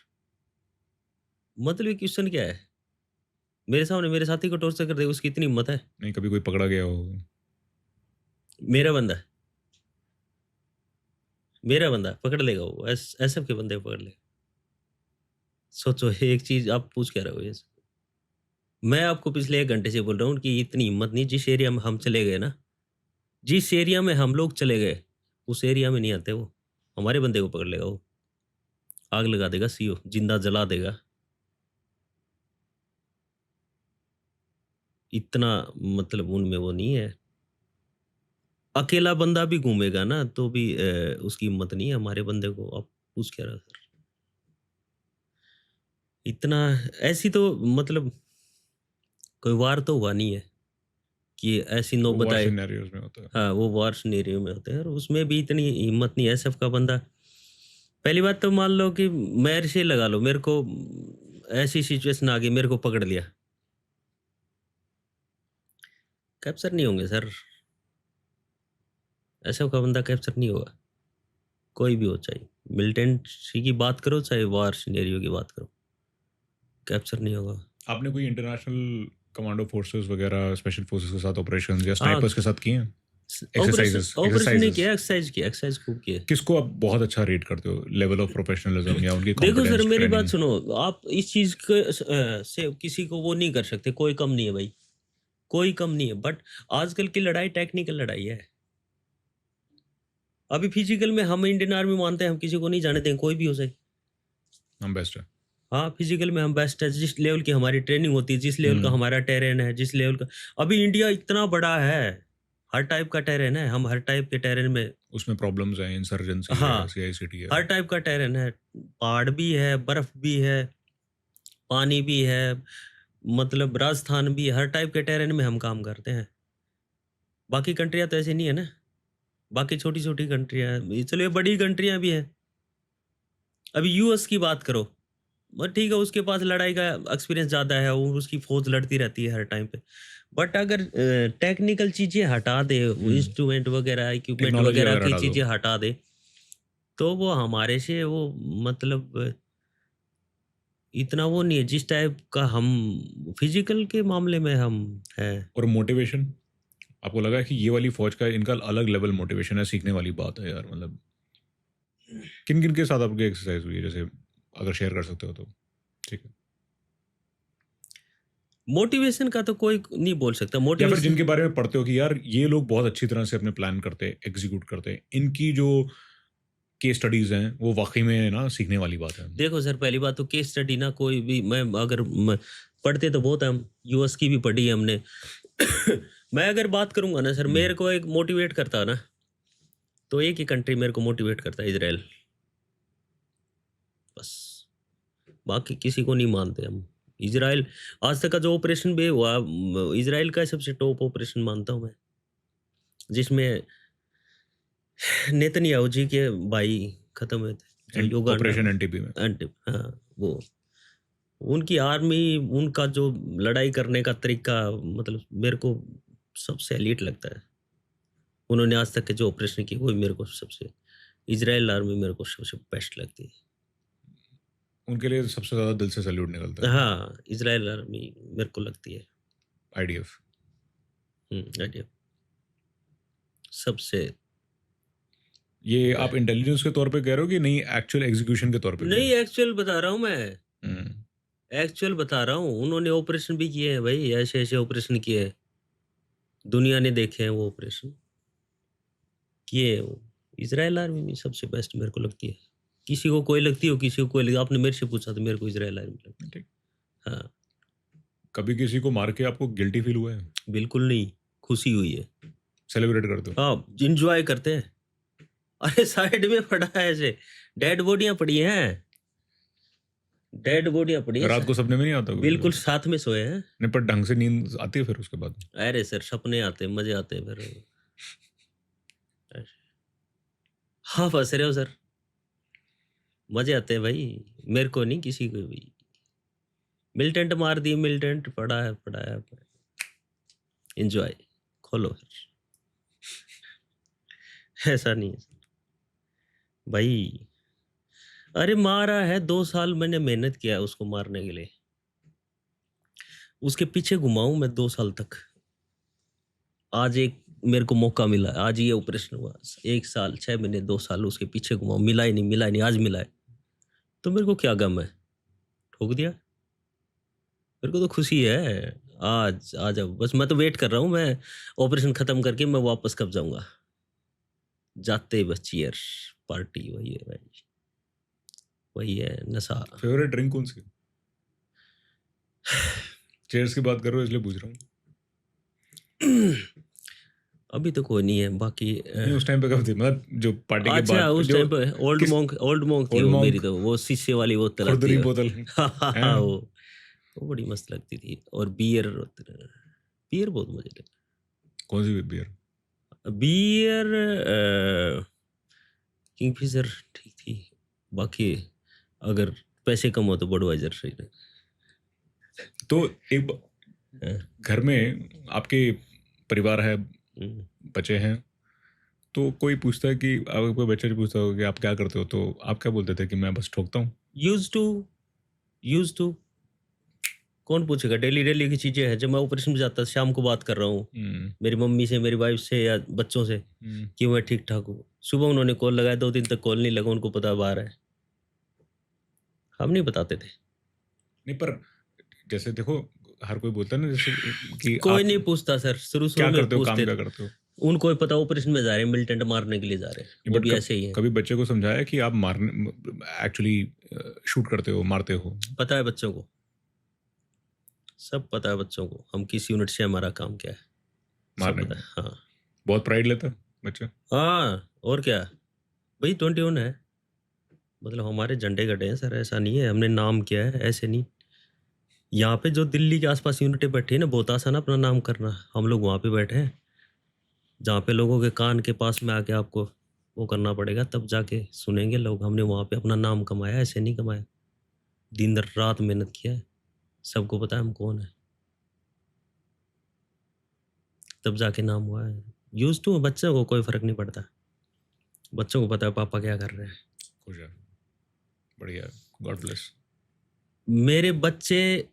S1: मतलब ये क्वेश्चन क्या है? मेरे सामने मेरे साथी को टॉर्चर कर दे, उसकी इतनी हिम्मत है?
S2: नहीं, कभी कोई पकड़ा गया हो?
S1: मेरा बंदा है, मेरा बंदा पकड़ लेगा, वो एसएफ के बंदे को पकड़ लेगा। सोचो, एक चीज आप पूछ क्या रहे हो ये? मैं आपको पिछले 1 घंटे से बोल रहा हूँ कि इतनी हिम्मत नहीं। जिस एरिया में हम चले गए ना, जिस एरिया में हम लोग चले गए, उस एरिया में नहीं आते वो। हमारे बंदे को पकड़ लेगा वो, आग लगा देगा, सीओ जिंदा जला देगा। इतना मतलब उनमें वो नहीं है। अकेला बंदा भी घूमेगा ना तो भी उसकी हिम्मत नहीं है। हमारे बंदे को आप पूछ क्या रहे हो सर? इतना ऐसी तो मतलब कोई वार तो हुआ नहीं है कि ऐसी
S2: वो
S1: नौबत
S2: वॉर
S1: आए।
S2: सिनेरियोज में होता है।
S1: हाँ, वो वार सिनेरियो में होते हैं, और उसमें भी इतनी हिम्मत नहीं है एसएफ का बंदा। पहली बात तो मान लो कि मेरे से लगा लो, मेरे को ऐसी सिचुएशन आ गई, मेरे को पकड़ लिया, कैप्चर नहीं होंगे सर। एसएफ का बंदा कैप्चर नहीं होगा, कोई भी हो, चाहे मिलिटेंसी की बात करो चाहे वार सिनेरियो की बात करो, कैप्चर नहीं होगा।
S2: आपने कोई इंटरनेशनल कमांडो फोर्सेस वगैरह स्पेशल फोर्सेस के साथ ऑपरेशन या
S1: हाँ,
S2: स्नाइपर्स के साथ किए हैं?
S1: ऑपरेशन
S2: एक्सरसाइजेस
S1: ऑपरेशन नहीं
S2: एक्सरसाइजेस
S1: किया, एक्सरसाइज किया, एक्सरसाइज खूब किया।
S2: किसको आप बहुत अच्छा रेट करते हो, लेवल ऑफ प्रोफेशनलिज्म या उनकी
S1: देखो सर,
S2: कॉम्पिटेंस,
S1: मेरी बात
S2: ट्रेनिंग?
S1: सुनो, आप इस चीज के से किसी को वो नहीं कर सकते। कोई कम नहीं है भाई, कोई कम नहीं है, बट आजकल की लड़ाई टेक्निकल लड़ाई है। अभी फिजिकल में हम इंडियन आर्मी मानते हैं, हम किसी को नहीं जाने देंगे, कोई भी हो सके।
S2: हम बेस्ट है।
S1: हाँ, फिजिकल में हम बेस्ट है। जिस लेवल की हमारी ट्रेनिंग होती है, जिस लेवल का हमारा टेरेन है, जिस लेवल का, अभी इंडिया इतना बड़ा है, हर टाइप का टेरेन है, हम हर टाइप के टेरेन में।
S2: उसमें प्रॉब्लम्स हैं, इंसर्जेंसी
S1: हाँ,
S2: है, सीआईसीटी है।
S1: हर टाइप का टेरेन है, पहाड़ भी है, बर्फ भी है, पानी भी है, मतलब राजस्थान भी है, हर टाइप के टेरेन में हम काम करते हैं। बाकी कंट्रियां तो ऐसे नहीं है ना, बाकी छोटी छोटी कंट्रियां हैं, चलो ये बड़ी कंट्रियां भी हैं। अभी यूएस की बात करो, बट ठीक है, उसके पास लड़ाई का एक्सपीरियंस ज़्यादा है, वो उसकी फौज लड़ती रहती है हर टाइम पे। बट अगर टेक्निकल चीज़ें हटा दे, इंस्ट्रूमेंट वगैरह, इक्विपमेंट
S2: टेक्नोलॉजी
S1: वगैरह
S2: अगर
S1: की
S2: हटा दो।
S1: चीज़ें हटा दे, तो वो हमारे से वो मतलब इतना वो नहीं है जिस टाइप का हम फिजिकल के मामले में हम हैं।
S2: और मोटिवेशन, आपको लगा है कि ये वाली फौज का इनका अलग लेवल मोटिवेशन है, सीखने वाली बात है यार? मतलब किन किन के साथ आपकी एक्सरसाइज हुई है, जैसे अगर शेयर कर सकते हो तो? ठीक है।
S1: मोटिवेशन का तो कोई नहीं बोल सकता।
S2: या फिर
S1: मोटिवेशन,
S2: जिनके बारे में पढ़ते हो कि यार ये लोग बहुत अच्छी तरह से अपने प्लान करते हैं, एग्जीक्यूट करते हैं, इनकी जो केस स्टडीज हैं वो वाकई में ना सीखने वाली बात है।
S1: देखो सर, पहली बात तो केस स्टडी ना, कोई भी, मैं अगर पढ़ते तो बहुत है, हम यूएस की भी पढ़ी है हमने। मैं अगर बात करूंगा ना सर, मेरे को एक मोटिवेट करता है ना, तो एक ही कंट्री मेरे को मोटिवेट करता है, इजराइल। बस, बाकी किसी को नहीं मानते हम। इजराइल आज तक का जो ऑपरेशन भी हुआ, इजराइल का सबसे टॉप ऑपरेशन मानता हूँ मैं, जिसमें नेतन्याहू जी के भाई खत्म हुए थे युगांडा
S2: ऑपरेशन
S1: में।
S2: एनटीपी में।
S1: हाँ, वो उनकी आर्मी, उनका जो लड़ाई करने का तरीका, मतलब मेरे को सबसे एलीट लगता है। उन्होंने आज तक के जो ऑपरेशन किए, वो मेरे को सबसे, इजराइल आर्मी मेरे को सबसे बेस्ट लगती है।
S2: उनके लिए सबसे ज्यादा दिल से सैल्यूट निकलता है।
S1: हाँ, इजराइल आर्मी मेरे को लगती है।
S2: आईडीएफ।
S1: आइडिया सबसे
S2: ये आप इंटेलिजेंस के तौर पे कह रहे हो कि नहीं एक्चुअल एग्जीक्यूशन के तौर पे भी
S1: नहीं,
S2: है?
S1: एक्चुअल बता रहा हूँ मैं,
S2: हम्म,
S1: एक्चुअल बता रहा हूँ। उन्होंने ऑपरेशन भी किए हैं भाई, ऐसे-ऐसे ऑपरेशन किए हैं। दुनिया ने देखे हैं वो ऑपरेशन, किए हैं वो। इज़राइल आर्मी में सबसे बेस्ट मेरे को लगती है। किसी को कोई लगती हो, किसी को कोई लगती, आपने मेरे से पूछा तो मेरे को इज़राइल आर्मी लगती
S2: ठीक।
S1: है। हाँ,
S2: कभी किसी को मार के आपको गिल्टी फील हुआ है?
S1: बिल्कुल नहीं, खुशी हुई है।
S2: सेलिब्रेट करते हो?
S1: हाँ, एन्जॉय करते हैं। अरे साइड में पड़ा है ऐसे, डेड बॉडियाँ पड़ी हैं, डेड बॉडियाँ पड़ी हैं
S2: रात को सपने में नहीं आता?
S1: बिल्कुल साथ में सोए हैं।
S2: नहीं, पर ढंग से नींद आती है फिर उसके बाद?
S1: अरे सर सपने आते हैं, मज़े आते हैं फिर। हाँ, फँस रहे हो सर। मज़े आते हैं भाई, मेरे को नहीं किसी को भी। मिलिटेंट मार दिए, मिलिटेंट पड़ा है। एन्जॉय, खोलो फिर। ऐसा नहीं है भाई। अरे मारा है, 2 साल मैंने मेहनत किया है उसको मारने के लिए। उसके पीछे घुमा हूँ मैं 2 साल तक। आज एक मेरे को मौका मिला, आज ये ऑपरेशन हुआ। 1 साल, 6 महीने, 2 साल उसके पीछे घुमा हूँ, मिला ही नहीं, आज मिला है। तो मेरे को क्या गम है? ठोक दिया। मेरे को तो खुशी है। आज आ जाओ, बस मैं तो वेट कर रहा हूँ। मैं ऑपरेशन खत्म करके मैं वापस कब जाऊँगा। जाते ही बस चीयर, पार्टी वही है भाई, वही है नशा।
S2: फेवरेट ड्रिंक कौन सी? चेयर्स की बात कर रहे हो इसलिए पूछ रहा हूँ।
S1: अभी तो कोई नहीं है बाकी।
S2: नहीं, उस टाइम पे कब थी, मतलब जो पार्टी के
S1: अच्छा,
S2: बाद
S1: उस
S2: जो
S1: टाइम पे ओल्ड मोंक थी
S2: ओल्ड
S1: वो
S2: मॉन्क
S1: मेरी, तो वो शीशे वाली बोतल आती
S2: खुरदरी
S1: है।
S2: बोतल
S1: हाँ,
S2: हैं?
S1: वो बड़ी मस्त लगती थी। और बियर, बियर बहुत मजे लेते।
S2: कौन सी बियर?
S1: बियर किंगफिशर ठीक थी। बाकी अगर पैसे कम हो तो बडवाइजर सही रहे।
S2: तो एक
S1: हाँ,
S2: घर में आपके परिवार है,
S1: हम्म।
S2: बच्चे हैं, तो कोई पूछता है कि अगर कोई बच्चा पूछता हो कि आप क्या करते हो, तो आप क्या बोलते थे? कि मैं बस ठोकता हूँ।
S1: यूज टू कौन पूछेगा? डेली डेली की चीजें हैं। जब मैं ऑपरेशन में जाता, शाम को बात कर रहा हूँ मेरी मम्मी से, मेरी वाइफ से या बच्चों से कि मैं ठीक ठाक हूँ। सुबह उन्होंने कॉल लगाया, 2 दिन तक कॉल नहीं लगा, उनको पता बाहर है। हम नहीं बताते थे।
S2: नहीं, पर जैसे देखो, हर कोई बोलता है ना जैसे कि
S1: कोई
S2: आप
S1: नहीं पूछता सर, शुरू
S2: क्या
S1: में
S2: करते हो, काम
S1: पूछते
S2: क्या
S1: थे।
S2: करते हो।
S1: उनको ही पता ऑपरेशन में जा रहे हैं, मिलिटेंट मारने के लिए जा रहे हैं, वो
S2: बट
S1: भी ऐसे ही है।
S2: कभी बच्चे को समझाया कि आप मारने एक्चुअली शूट करते हो, मारते हो?
S1: पता है बच्चों को, सब पता है बच्चों को, हम किस यूनिट से, हमारा काम क्या है, सब
S2: मारने
S1: पता
S2: में
S1: है। हाँ
S2: बहुत प्राइड लेता है बच्चा?
S1: हाँ, और क्या भाई, 21 है। मतलब हमारे झंडे गड़े हैं सर, ऐसा नहीं है हमने नाम किया है, ऐसे नहीं। यहाँ पे जो दिल्ली के आसपास यूनिटें बैठी है ना, बहुत आसान है अपना नाम करना। हम लोग वहाँ पे बैठे हैं, जहाँ पे लोगों के कान के पास में आके आपको वो करना पड़ेगा, तब जाके सुनेंगे लोग। हमने वहाँ पे अपना नाम कमाया, ऐसे नहीं कमाया। दिन रात मेहनत किया है, सबको पता है हम कौन है, तब जाके नाम हुआ है। यूज टू बच्चों को कोई फर्क नहीं पड़ता, बच्चों को पता है पापा क्या कर रहे हैं।
S2: खुश है, बढ़िया, गॉड ब्लेस।
S1: मेरे बच्चे,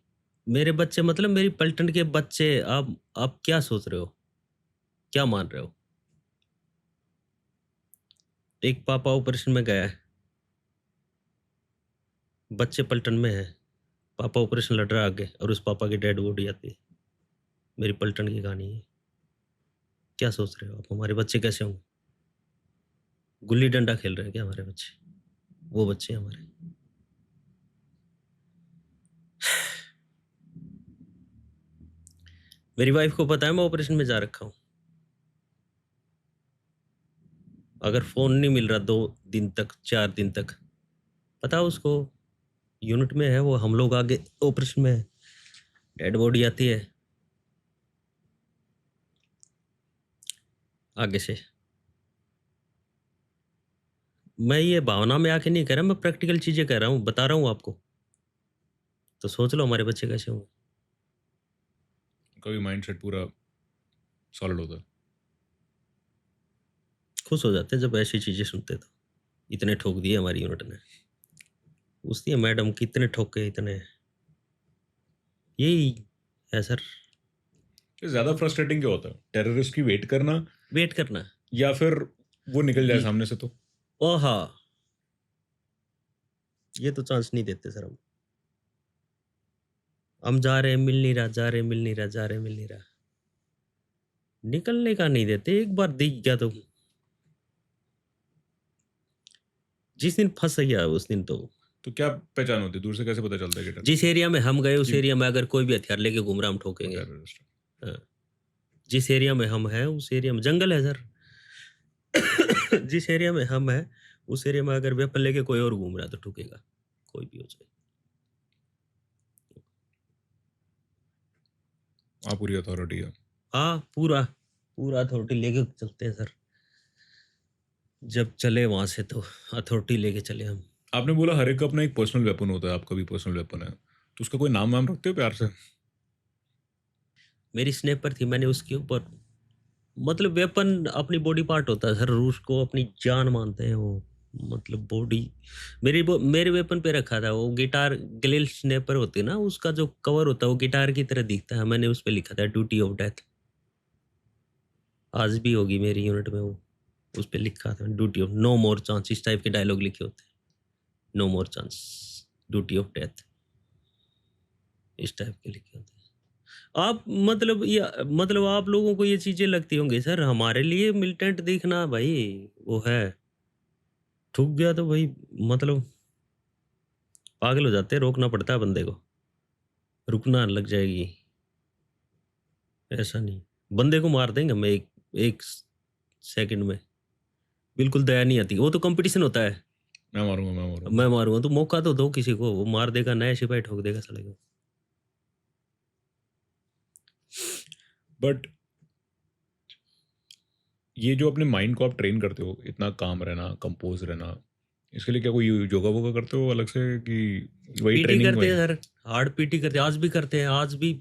S1: मेरे बच्चे मतलब मेरी पलटन के बच्चे। आप क्या सोच रहे हो, क्या मान रहे हो? एक पापा ऑपरेशन में गया है, बच्चे पलटन में है, पापा ऑपरेशन लड़ रहा है आगे, और उस पापा की डेड बॉडी आती है। मेरी पलटन की कहानी है। क्या सोच रहे हो आप, हमारे बच्चे कैसे होंगे? गुल्ली डंडा खेल रहे हैं क्या हमारे बच्चे? वो बच्चे हैं हमारे। मेरी वाइफ को पता है मैं ऑपरेशन में जा रखा हूँ। अगर फोन नहीं मिल रहा 2 दिन तक, 4 दिन तक, पता है उसको, यूनिट में है वो, हम लोग आगे ऑपरेशन में है, डेड बॉडी आती है आगे से। मैं ये भावना में आके नहीं कह रहा, मैं प्रैक्टिकल चीजें कह रहा हूँ, बता रहा हूँ आपको। तो सोच लो हमारे बच्चे कैसे होंगे।
S2: कभी माइंडसेट पूरा सॉलिड होता है।
S1: खुश हो जाते हैं जब ऐसी चीजें सुनते, तो इतने ठोक दिए हमारी यूनिट ने। पूछती है मैडम कितने ठोके, इतने, यही है सर।
S2: ज्यादा फ्रस्ट्रेटिंग क्या होता है, टेररिस्ट की वेट करना
S1: वेट करना।
S2: या फिर वो निकल जाए सामने से? तो
S1: ओ हाँ, ये तो चांस नहीं देते सर हम जा रहे हैं मिल नहीं रहा, जा रहे हैं मिल नहीं रहा, जा रहे हैं मिल नहीं रहा, निकलने का नहीं देते। एक बार दिख गया तो जिस दिन फंस गया उस दिन
S2: तो क्या पहचान होती है, दूर से कैसे पता चलता है कि
S1: जिस एरिया में हम गए उस
S2: जी।
S1: एरिया में अगर कोई भी हथियार लेके घूम रहा हम ठोकेंगे।
S2: टेररिस्ट?
S1: हाँ। जिस एरिया में हम हैं उस एरिया में जंगल है सर। जिस एरिया में हम हैं उस एरिया में अगर वेपन लेके कोई और घूम रहा है तो ठुकेगा, कोई भी हो जाए।
S2: हाँ, पूरी अथॉरिटी है।
S1: हाँ, पूरा पूरा अथॉरिटी लेके चलते हैं सर। जब चले वहां से तो अथॉरिटी लेके चले हम।
S2: आपने बोला हर एक का अपना एक पर्सनल वेपन होता है, आपका भी पर्सनल वेपन है, तो उसका कोई नाम वाम रखते हो प्यार से?
S1: मेरी स्नेपर थी, मैंने उसके ऊपर मतलब वेपन अपनी बॉडी पार्ट होता है सर, रूस को अपनी जान मानते हैं वो, मतलब बॉडी। मेरे वेपन पे रखा था वो गिटार ग्लेल स्नेपर होती है ना, उसका जो कवर होता है वो गिटार की तरह दिखता है, मैंने उस पे लिखा था ड्यूटी ऑफ डेथ। आज भी होगी मेरी यूनिट में वो, उस पे लिखा था duty of no more chance, इस टाइप के डायलॉग लिखे होते हैं, no more chance, duty of death, इस टाइप के लिखे होते हैं। आप मतलब आप लोगों को ये चीजें लगती होंगी सर, हमारे लिए मिलिटेंट दिखना भाई वो है, ठुक गया तो भाई मतलब पागल हो जाते हैं, रोकना पड़ता है बंदे को, रुकना लग जाएगी। ऐसा नहीं, बंदे को मार देंगे हम एक एक सेकंड में, बिल्कुल दया नहीं आती। वो तो कंपटीशन होता है,
S2: मैं मारूंगा।
S1: मैं मारूंगा तो मौका तो दो किसी को, वो मार देगा, नया सिपाही ठोक देगा साले को।
S2: बट ये जो अपने माइंड को आप ट्रेन करते हो, इतना काम रहना, कंपोज रहना, इसके लिए क्या कोई योगा वोगा करते हो अलग से कि वही
S1: पीटी
S2: ट्रेनिंग
S1: करते हैं
S2: वही?
S1: सर, हार्ड पीटी करते हैं, आज भी करते हैं। आज भी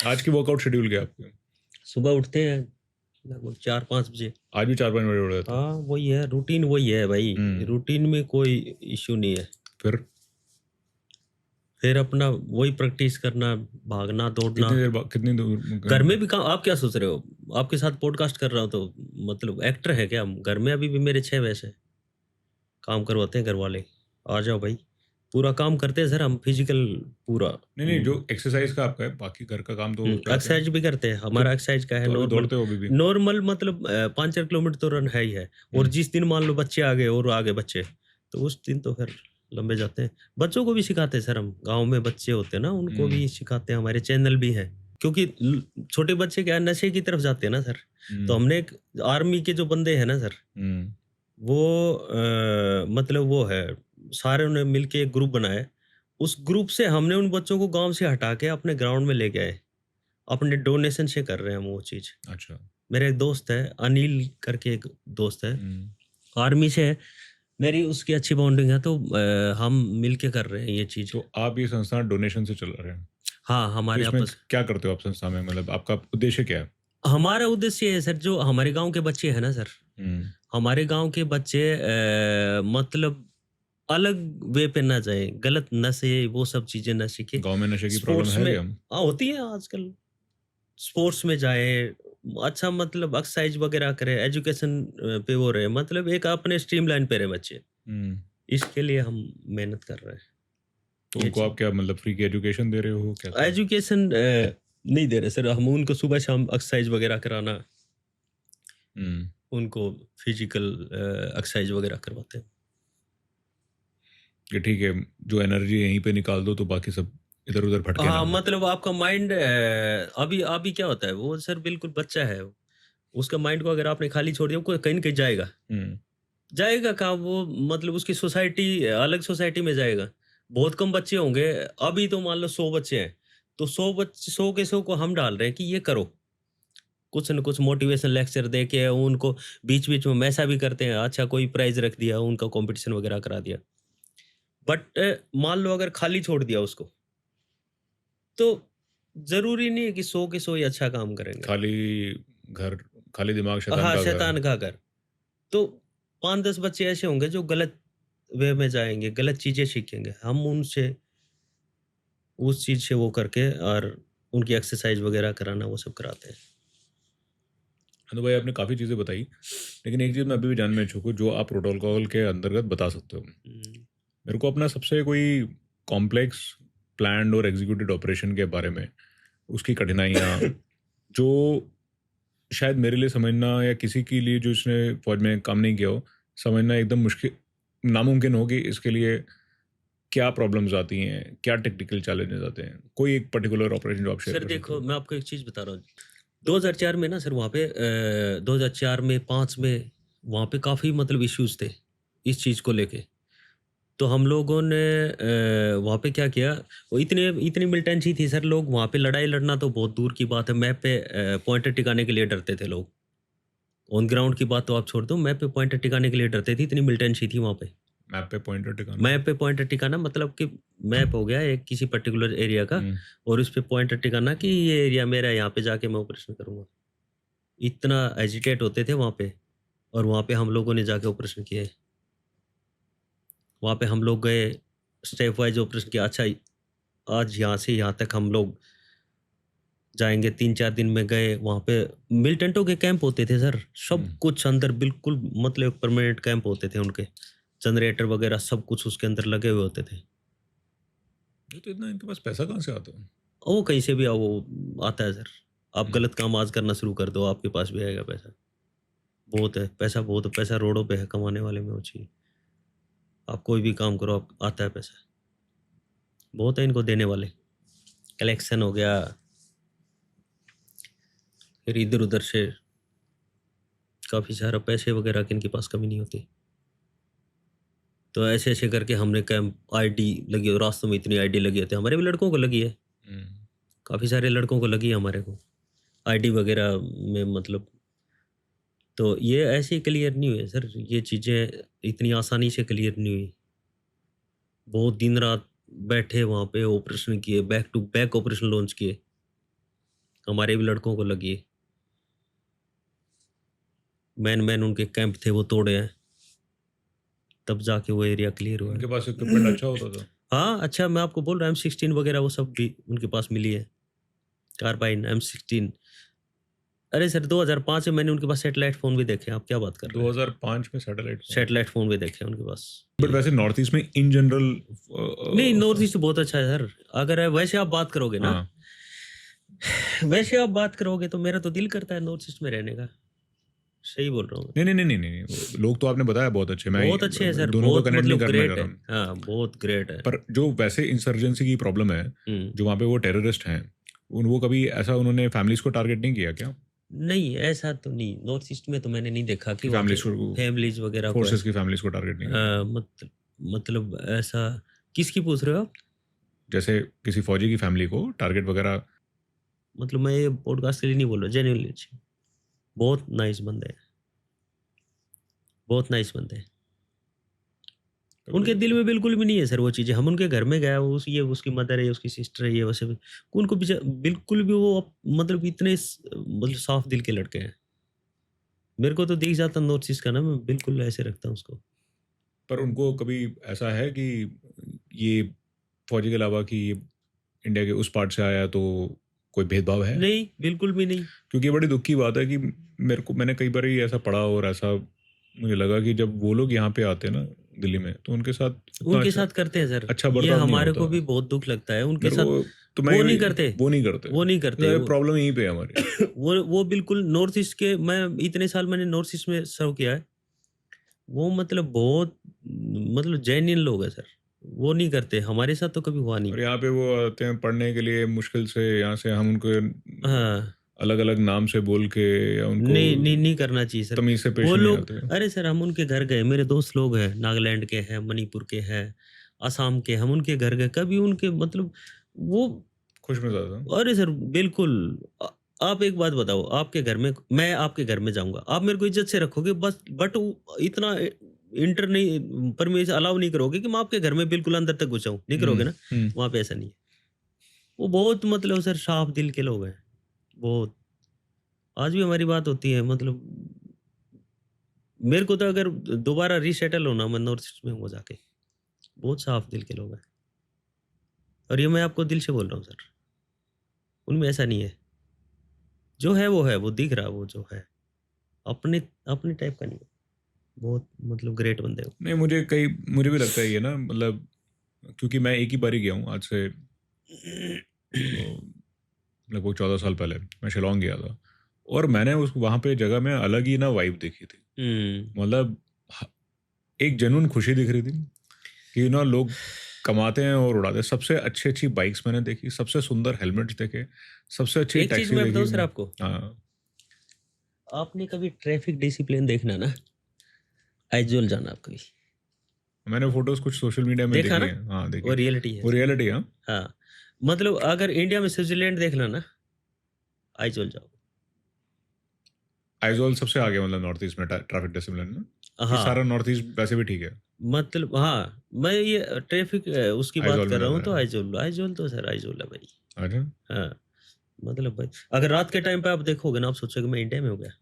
S2: आज की वर्कआउट शेड्यूल क्या आपके?
S1: सुबह उठते हैं लगभग 4-5 बजे।
S2: आज भी 4-5 बजे उठ जाते हो?
S1: हाँ वही है रूटीन, वही है भाई,
S2: हम्म।
S1: रूटीन में कोई इश्यू नहीं है। फिर अपना वही प्रैक्टिस करना, भागना दौड़ना।
S2: कितनी दूर?
S1: घर में भी काम, आप क्या सोच रहे हो, आपके साथ पॉडकास्ट कर रहा हूँ तो मतलब एक्टर है क्या हम? घर में अभी भी मेरे 6 वैसे काम करवाते हैं घर वाले, आ जाओ भाई, पूरा काम करते हैं सर हम, फिजिकल पूरा।
S2: नहीं, जो एक्सरसाइज का आपका है, बाकी घर का काम तो क्या क्या?
S1: एक्सरसाइज भी करते हैं, हमारा एक्सरसाइज का है
S2: तो अभी
S1: नॉर्मल।
S2: दौड़ते हो अभी भी?
S1: नॉर्मल मतलब 5-4 किलोमीटर तो रन है ही है। और जिस दिन मान लो बच्चे आ गए और आगे बच्चे, तो उस दिन तो फिर लंबे जाते हैं। बच्चों को भी सिखाते हैं सर हम, गांव में बच्चे होते हैं ना उनको भी सिखाते हैं, हमारे चैनल भी है। क्योंकि छोटे बच्चे क्या है, नशे की तरफ जाते हैं ना सर, तो हमने एक आर्मी के जो बंदे हैं ना सर, वो मतलब वो है, सारे ने मिलके एक ग्रुप बनाया, उस ग्रुप से हमने उन बच्चों को गांव से हटा के अपने ग्राउंड में लेके आए, अपने डोनेशन से कर रहे हैं हम वो चीज।
S2: अच्छा।
S1: मेरा एक दोस्त है अनिल करके, एक दोस्त है आर्मी से है, मेरी उसकी अच्छी बॉन्डिंग है, तो हम मिलके कर रहे हैं ये चीज।
S2: तो आप ये संस्था डोनेशन से चला रहे हैं?
S1: हाँ, हमारे
S2: तो इसमें
S1: आपस
S2: क्या करते हो आप संस्था में, मतलब आपका उद्देश्य क्या है?
S1: हमारा उद्देश्य है सर, जो हमारे गांव के बच्चे हैं ना सर, हमारे गांव के बच्चे मतलब अलग वे पे ना जाए, गलत नशे वो सब चीजें ना सीखे।
S2: गांव में नशे की
S1: स्पोर्ट्स
S2: प्रॉब्लम है
S1: में
S2: क्या?
S1: हाँ होती है आजकल, स्पोर्ट्स में जाए, अच्छा मतलब एक्सरसाइज वगैरह करे, एजुकेशन पे वो रहे, मतलब एक अपने स्ट्रीम लाइन पे रहे बच्चे, इसके लिए हम मेहनत कर रहे हैं।
S2: तो उनको आप क्या मतलब फ्री की एजुकेशन दे रहे हो क्या?
S1: एजुकेशन नहीं दे रहे सर हम, उनको सुबह शाम एक्सरसाइज वगैरह कराना, उनको फिजिकल एक्सरसाइज वगैरह करवाते हैं।
S2: कि ठीक है, जो एनर्जी यहीं पे निकाल दो तो बाकी सब इधर उधर भटके ना।
S1: हाँ मतलब आपका माइंड अभी अभी क्या होता है, वो सर बिल्कुल बच्चा है, उसका माइंड को अगर आपने खाली छोड़ दिया, वो कहीं न कहीं जाएगा। जाएगा कहाँ वो, मतलब उसकी सोसाइटी अलग सोसाइटी में जाएगा। बहुत कम बच्चे होंगे, अभी तो मान लो 100 बच्चे हैं, तो 100 बच्चे 100 के 100 को हम डाल रहे हैं कि ये करो, कुछ न कुछ मोटिवेशन लेक्चर दे के उनको बीच-बीच में ऐसा भी करते हैं, अच्छा कोई प्राइज़ रख दिया, उनका कॉम्पिटिशन वगैरह करा दिया। बट मान लो अगर खाली छोड़ दिया उसको, तो ज़रूरी नहीं है कि 100 के 100 ही अच्छा काम करेंगे।
S2: खाली दिमाग शैतान
S1: हाँ,
S2: का घर।
S1: शैतान का घर। तो 5-10 बच्चे ऐसे होंगे जो गलत वे में जाएँगे, गलत चीज़ें सीखेंगे। हम उनसे उस चीज़ से वो करके और उनकी एक्सरसाइज वगैरह कराना, वो सब कराते हैं।
S2: तो भाई आपने काफ़ी चीज़ें बताई, लेकिन एक चीज़ मैं अभी भी जानने में इच्छुक हूँ जो आप प्रोटोकॉल के अंतर्गत बता सकते हो। मेरे को अपना सबसे कोई कॉम्प्लेक्स प्लान्ड और एग्जीक्यूटेड ऑपरेशन के बारे में, उसकी कठिनाइयाँ जो शायद मेरे लिए समझना या किसी के लिए जो इसने फौज में काम नहीं किया हो समझना एकदम मुश्किल नामुमकिन हो कि इसके लिए क्या प्रॉब्लम्स आती हैं, क्या टेक्निकल चैलेंजेस आते हैं। कोई एक पर्टिकुलर ऑपरेशन जो आप शेयर
S1: सर
S2: कर सकते
S1: देखो,
S2: हो।
S1: मैं आपको एक चीज़ बता रहा हूँ। 2004 में ना सर, वहाँ पे 2004 में 5 में वहाँ पे काफ़ी मतलब इश्यूज थे इस चीज़ को लेके। तो हम लोगों ने वहाँ पे क्या किया, वो इतनी मिलिटेंसी थी सर, लोग वहाँ पे लड़ाई लड़ना तो बहुत दूर की बात है। मैप पे पॉइंटर टिकाने के लिए डरते थे लोग। ऑन ग्राउंड की बात तो आप छोड़ दो, मैप पे पॉइंटर टिकाने के लिए डरते थे, इतनी मिलिटेंसी थी वहाँ पे।
S2: मैप पे पॉइंटर टिकाना।
S1: मैप पे पॉइंटर टिकाना मतलब कि मैप हो गया एक किसी पर्टिकुलर एरिया का, और उस पे पॉइंटर टिकाना कि ये एरिया मेरा है, यहाँ पे जाके मैं ऑपरेशन करूँगा। इतना एजिटेट होते थे वहाँ पे, और वहाँ पे हम लोगों ने जाके ऑपरेशन किया है। वहाँ पे हम लोग गए, स्टेप वाइज ऑपरेशन किया। अच्छा, आज यहाँ से यहाँ तक हम लोग जाएंगे, 3-4 दिन में गए। वहाँ पे मिलिटेंटों के कैंप होते थे सर, सब कुछ अंदर बिल्कुल मतलब परमानेंट कैंप होते थे उनके, जनरेटर वगैरह सब कुछ उसके अंदर लगे हुए होते थे।
S2: तो इतना इनके पास पैसा कहाँ से आता है?
S1: वो कहीं से भी वो आता है सर। आप गलत काम आज करना शुरू कर दो, आपके पास भी आएगा पैसा। बहुत है पैसा, बहुत पैसा रोडों पे है कमाने वाले में वो चीज़। आप कोई भी काम करो, आप आता है पैसा, बहुत है इनको देने वाले। कलेक्शन हो गया, फिर इधर उधर से काफ़ी सारा पैसे वगैरह की इनके पास कमी नहीं होती। तो ऐसे ऐसे करके हमने कैंप आईडी लगी, रास्तों में इतनी आईडी लगी होती है। हमारे भी लड़कों को लगी है, काफ़ी सारे लड़कों को लगी है हमारे को आईडी वगैरह में मतलब। तो ये ऐसे ही क्लियर नहीं हुए सर, ये चीज़ें इतनी आसानी से क्लियर नहीं हुई। बहुत दिन रात बैठे वहाँ पे, ऑपरेशन किए, back to back operation launch किए, हमारे भी लड़कों को लगी है। मैन उनके कैंप थे वो तोड़े हैं, तब जाके वो एरिया क्लियर हुआ है।
S2: उनके पास इक्विपमेंट अच्छा होता था।
S1: हाँ अच्छा, मैं आपको बोल रहा हूँ M16 वगैरह वो सब भी उनके पास मिली है, कार्बाइन M16। अरे सर 2005 में मैंने उनके पास सैटेलाइट फ़ोन भी देखे, आप क्या बात कर रहे हैं?
S2: 2005 में
S1: सैटेलाइट फ़ोन भी देखे उनके पास।
S2: बट वैसे नॉर्थ ईस्ट में इन जनरल
S1: नहीं, नॉर्थ ईस्ट बहुत अच्छा है सर। अगर वैसे आप बात करोगे ना, वैसे आप बात करोगे तो मेरा तो दिल करता है नॉर्थ ईस्ट में रहने का। सही बोल रहा हूँ।
S2: नहीं, लोग तो आपने बताया बहुत अच्छे। मैं
S1: बहुत अच्छे हैं सर,
S2: दोनों
S1: बहुत
S2: को कनेक्ट नहीं
S1: मतलब
S2: करना
S1: ग्रेट
S2: चाह
S1: है।
S2: रहा हूँ।
S1: हाँ, बहुत ग्रेट है।
S2: पर जो वैसे इंसर्जेंसी की प्रॉब्लम है, जो वहाँ पे वो टेररिस्ट हैं, वो कभी ऐसा उन्होंने फैमिलीज को टारगेट नहीं किया क्या?
S1: नहीं, ऐसा तो नहीं, नॉर्थ ईस्ट में तो मैंने नहीं देखा कि
S2: फैमिलीज
S1: फैमिलीज वगैरह को
S2: फोर्सेस की फैमिलीज को टारगेट नहीं किया।
S1: मतलब ऐसा किसकी पूछ रहे हो आप?
S2: जैसे किसी फौजी की फैमिली को टारगेट वगैरह।
S1: मतलब मैं ये पॉडकास्ट के लिए नहीं बोल रहा, जेन्युइनली अच्छी, बहुत नाइस बंदे हैं, बहुत नाइस बंदे हैं। उनके दिल में बिल्कुल भी नहीं है सर वो चीज़ें। हम उनके घर में गए, ये उसकी मदर है, उसकी सिस्टर है, ये वैसे भी उनको बिल्कुल भी वो मतलब इतने मतलब साफ दिल के लड़के हैं। मेरे को तो दिख जाता नॉर्थ ईस्ट का ना, मैं बिल्कुल ऐसे रखता हूँ उसको।
S2: पर उनको कभी ऐसा है कि ये फौजी के अलावा कि ये इंडिया के उस पार्ट से आया तो कोई भेदभाव है?
S1: नहीं, बिल्कुल भी नहीं।
S2: क्योंकि ये बड़ी दुख की बात है कि मैंने कई बार ही ऐसा पढ़ा और ऐसा मुझे लगा कि जब वो लोग यहाँ पे आते हैं ना दिल्ली में, तो उनके साथ
S1: करते हैं सर।
S2: अच्छा
S1: ये
S2: बर्ताव नहीं
S1: हमारे
S2: होता।
S1: को भी बहुत दुख लगता है उनके
S2: मेरे
S1: साथ।
S2: को तो
S1: वो नहीं करते,
S2: वो नहीं करते। प्रॉब्लम यहीं पे है हमारी।
S1: वो बिल्कुल नॉर्थ ईस्ट के, मैं इतने साल मैंने नॉर्थ ईस्ट में सर्व किया है, वो मतलब बहुत मतलब जेन्युइन लोग हैं सर। वो नहीं करते, हमारे साथ तो कभी हुआ नहीं।
S2: और यहाँ पे वो आते हैं पढ़ने के लिए मुश्किल से, यहाँ से हम उनको
S1: हाँ,
S2: अलग अलग नाम से बोल के या उनको
S1: नहीं करना चाहिए सर।
S2: तमीज से पेश
S1: वो
S2: नहीं
S1: लोग,
S2: आते।
S1: अरे सर हम उनके घर गए, मेरे दोस्त लोग हैं, नागालैंड के हैं, मणिपुर के हैं, असम के, हम उनके घर गए, कभी उनके मतलब वो
S2: खुश मिजाज हैं।
S1: अरे सर बिल्कुल। आप एक बात बताओ, आपके घर में, मैं आपके घर में जाऊंगा, आप मेरे को इज्जत से रखोगे बस, बट इतना इंटर नहीं, परमिशन अलाउ नहीं करोगे कि मैं आपके घर में बिल्कुल अंदर तक घुसाऊं, नहीं करोगे ना। वहां पे ऐसा नहीं है। वो बहुत मतलब सर साफ दिल के लोग हैं, बहुत। आज भी हमारी बात होती है, मतलब मेरे को तो अगर दोबारा रीसेटल होना, मैं नॉर्थ ईस्ट में हूँ जाके। बहुत साफ दिल के लोग हैं, और ये मैं आपको दिल से बोल रहा हूँ सर। उनमें ऐसा नहीं है, जो है वो दिख रहा, वो जो है अपने अपने टाइप का नहीं है, बहुत मतलब ग्रेट बंदे हो।
S2: नहीं, मुझे भी लगता है ये ना, मतलब क्योंकि मैं एक ही बार ही गया हूँ आज से लगभग 14 साल पहले मैं शिलोंग गया था, और मैंने उस वहाँ पे जगह में अलग ही ना वाइब देखी थी। मतलब एक जेन्युइन खुशी दिख रही थी कि ना लोग कमाते हैं और उड़ाते हैं। सबसे अच्छी बाइक्स मैंने देखी, सबसे सुंदर हेलमेट्स देखे, सबसे अच्छी
S1: एक चीज
S2: टैक्सी
S1: मैं बताऊं
S2: देखी।
S1: सर आपको,
S2: हाँ,
S1: आपने कभी ट्रैफिक डिसिप्लिन देखना ना, आइजोल जाना आप कभी,
S2: मैंने फोटोज कुछ सोशल मीडिया में
S1: देखा
S2: देखी
S1: ना,
S2: है। हाँ, देखी
S1: वो
S2: है।
S1: रियलिटी है
S2: वो
S1: सर।
S2: रियलिटी है।
S1: हाँ, मतलब अगर इंडिया में स्विट्जरलैंड देखना ना, आइजोल जाओ।
S2: आइजोल सबसे आगे, मतलब नॉर्थ ईस्ट में ट्रैफिक डिसिप्लिन में, कि सारा
S1: हाँ,
S2: नॉर्थ ईस्ट वैसे भी ठीक है,
S1: मतलब हाँ, मैं ये ट्रैफिक उसकी बात
S2: आइजोल में
S1: कर रहा हूँ,
S2: ज़्यादा
S1: तो
S2: है।
S1: आइजोल आइजोल तो सर आइजोल है भाई।
S2: अच्छा।
S1: हाँ, मतलब भाई अगर रात के टाइम पे आप देखोगे ना, आप सोचोगे मैं इंडिया में हो गया,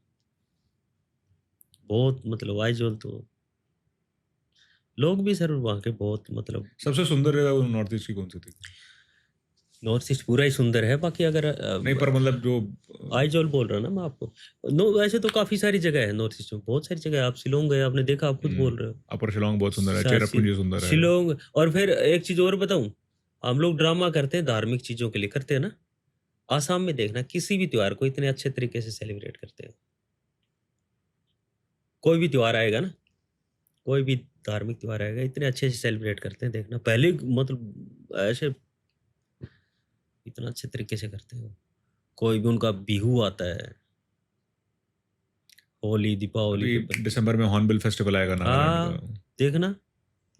S1: बहुत मतलब आइजोल तो, लोग भी सर वहाँ के बहुत मतलब,
S2: सबसे सुंदर जगह नॉर्थ ईस्ट की कौन सी थी?
S1: नॉर्थ ईस्ट पूरा ही सुंदर है, बाकी अगर
S2: नहीं, पर मतलब जो
S1: आइजोल बोल रहा ना मैं आपको, नो वैसे तो काफी सारी जगह है नॉर्थ ईस्ट में, बहुत सारी जगह है। आप शिलोंग गए, आपने देखा, आप खुद बोल रहे हो।
S2: अपर शिलोंग बहुत सुंदर है,
S1: शिल,
S2: चेरापूंजी सुंदर है।
S1: शिलोंग, और फिर एक चीज और बताऊं, हम लोग ड्रामा करते हैं धार्मिक चीजों के लिए, करते हैं ना, आसाम में देखना किसी भी त्योहार को इतने अच्छे तरीके से सेलिब्रेट करते हैं। कोई भी त्योहार आएगा ना, कोई भी धार्मिक त्योहार आएगा, इतने अच्छे से सेलिब्रेट करते हैं, देखना पहले मतलब ऐसे इतना अच्छे तरीके से करते हैं। कोई भी उनका बिहू आता है, होली दीपावली
S2: अभी
S1: के पहले,
S2: दिसंबर में हॉर्नबिल फेस्टिवल आएगा नागालैंड
S1: हाँ,
S2: का।
S1: देखना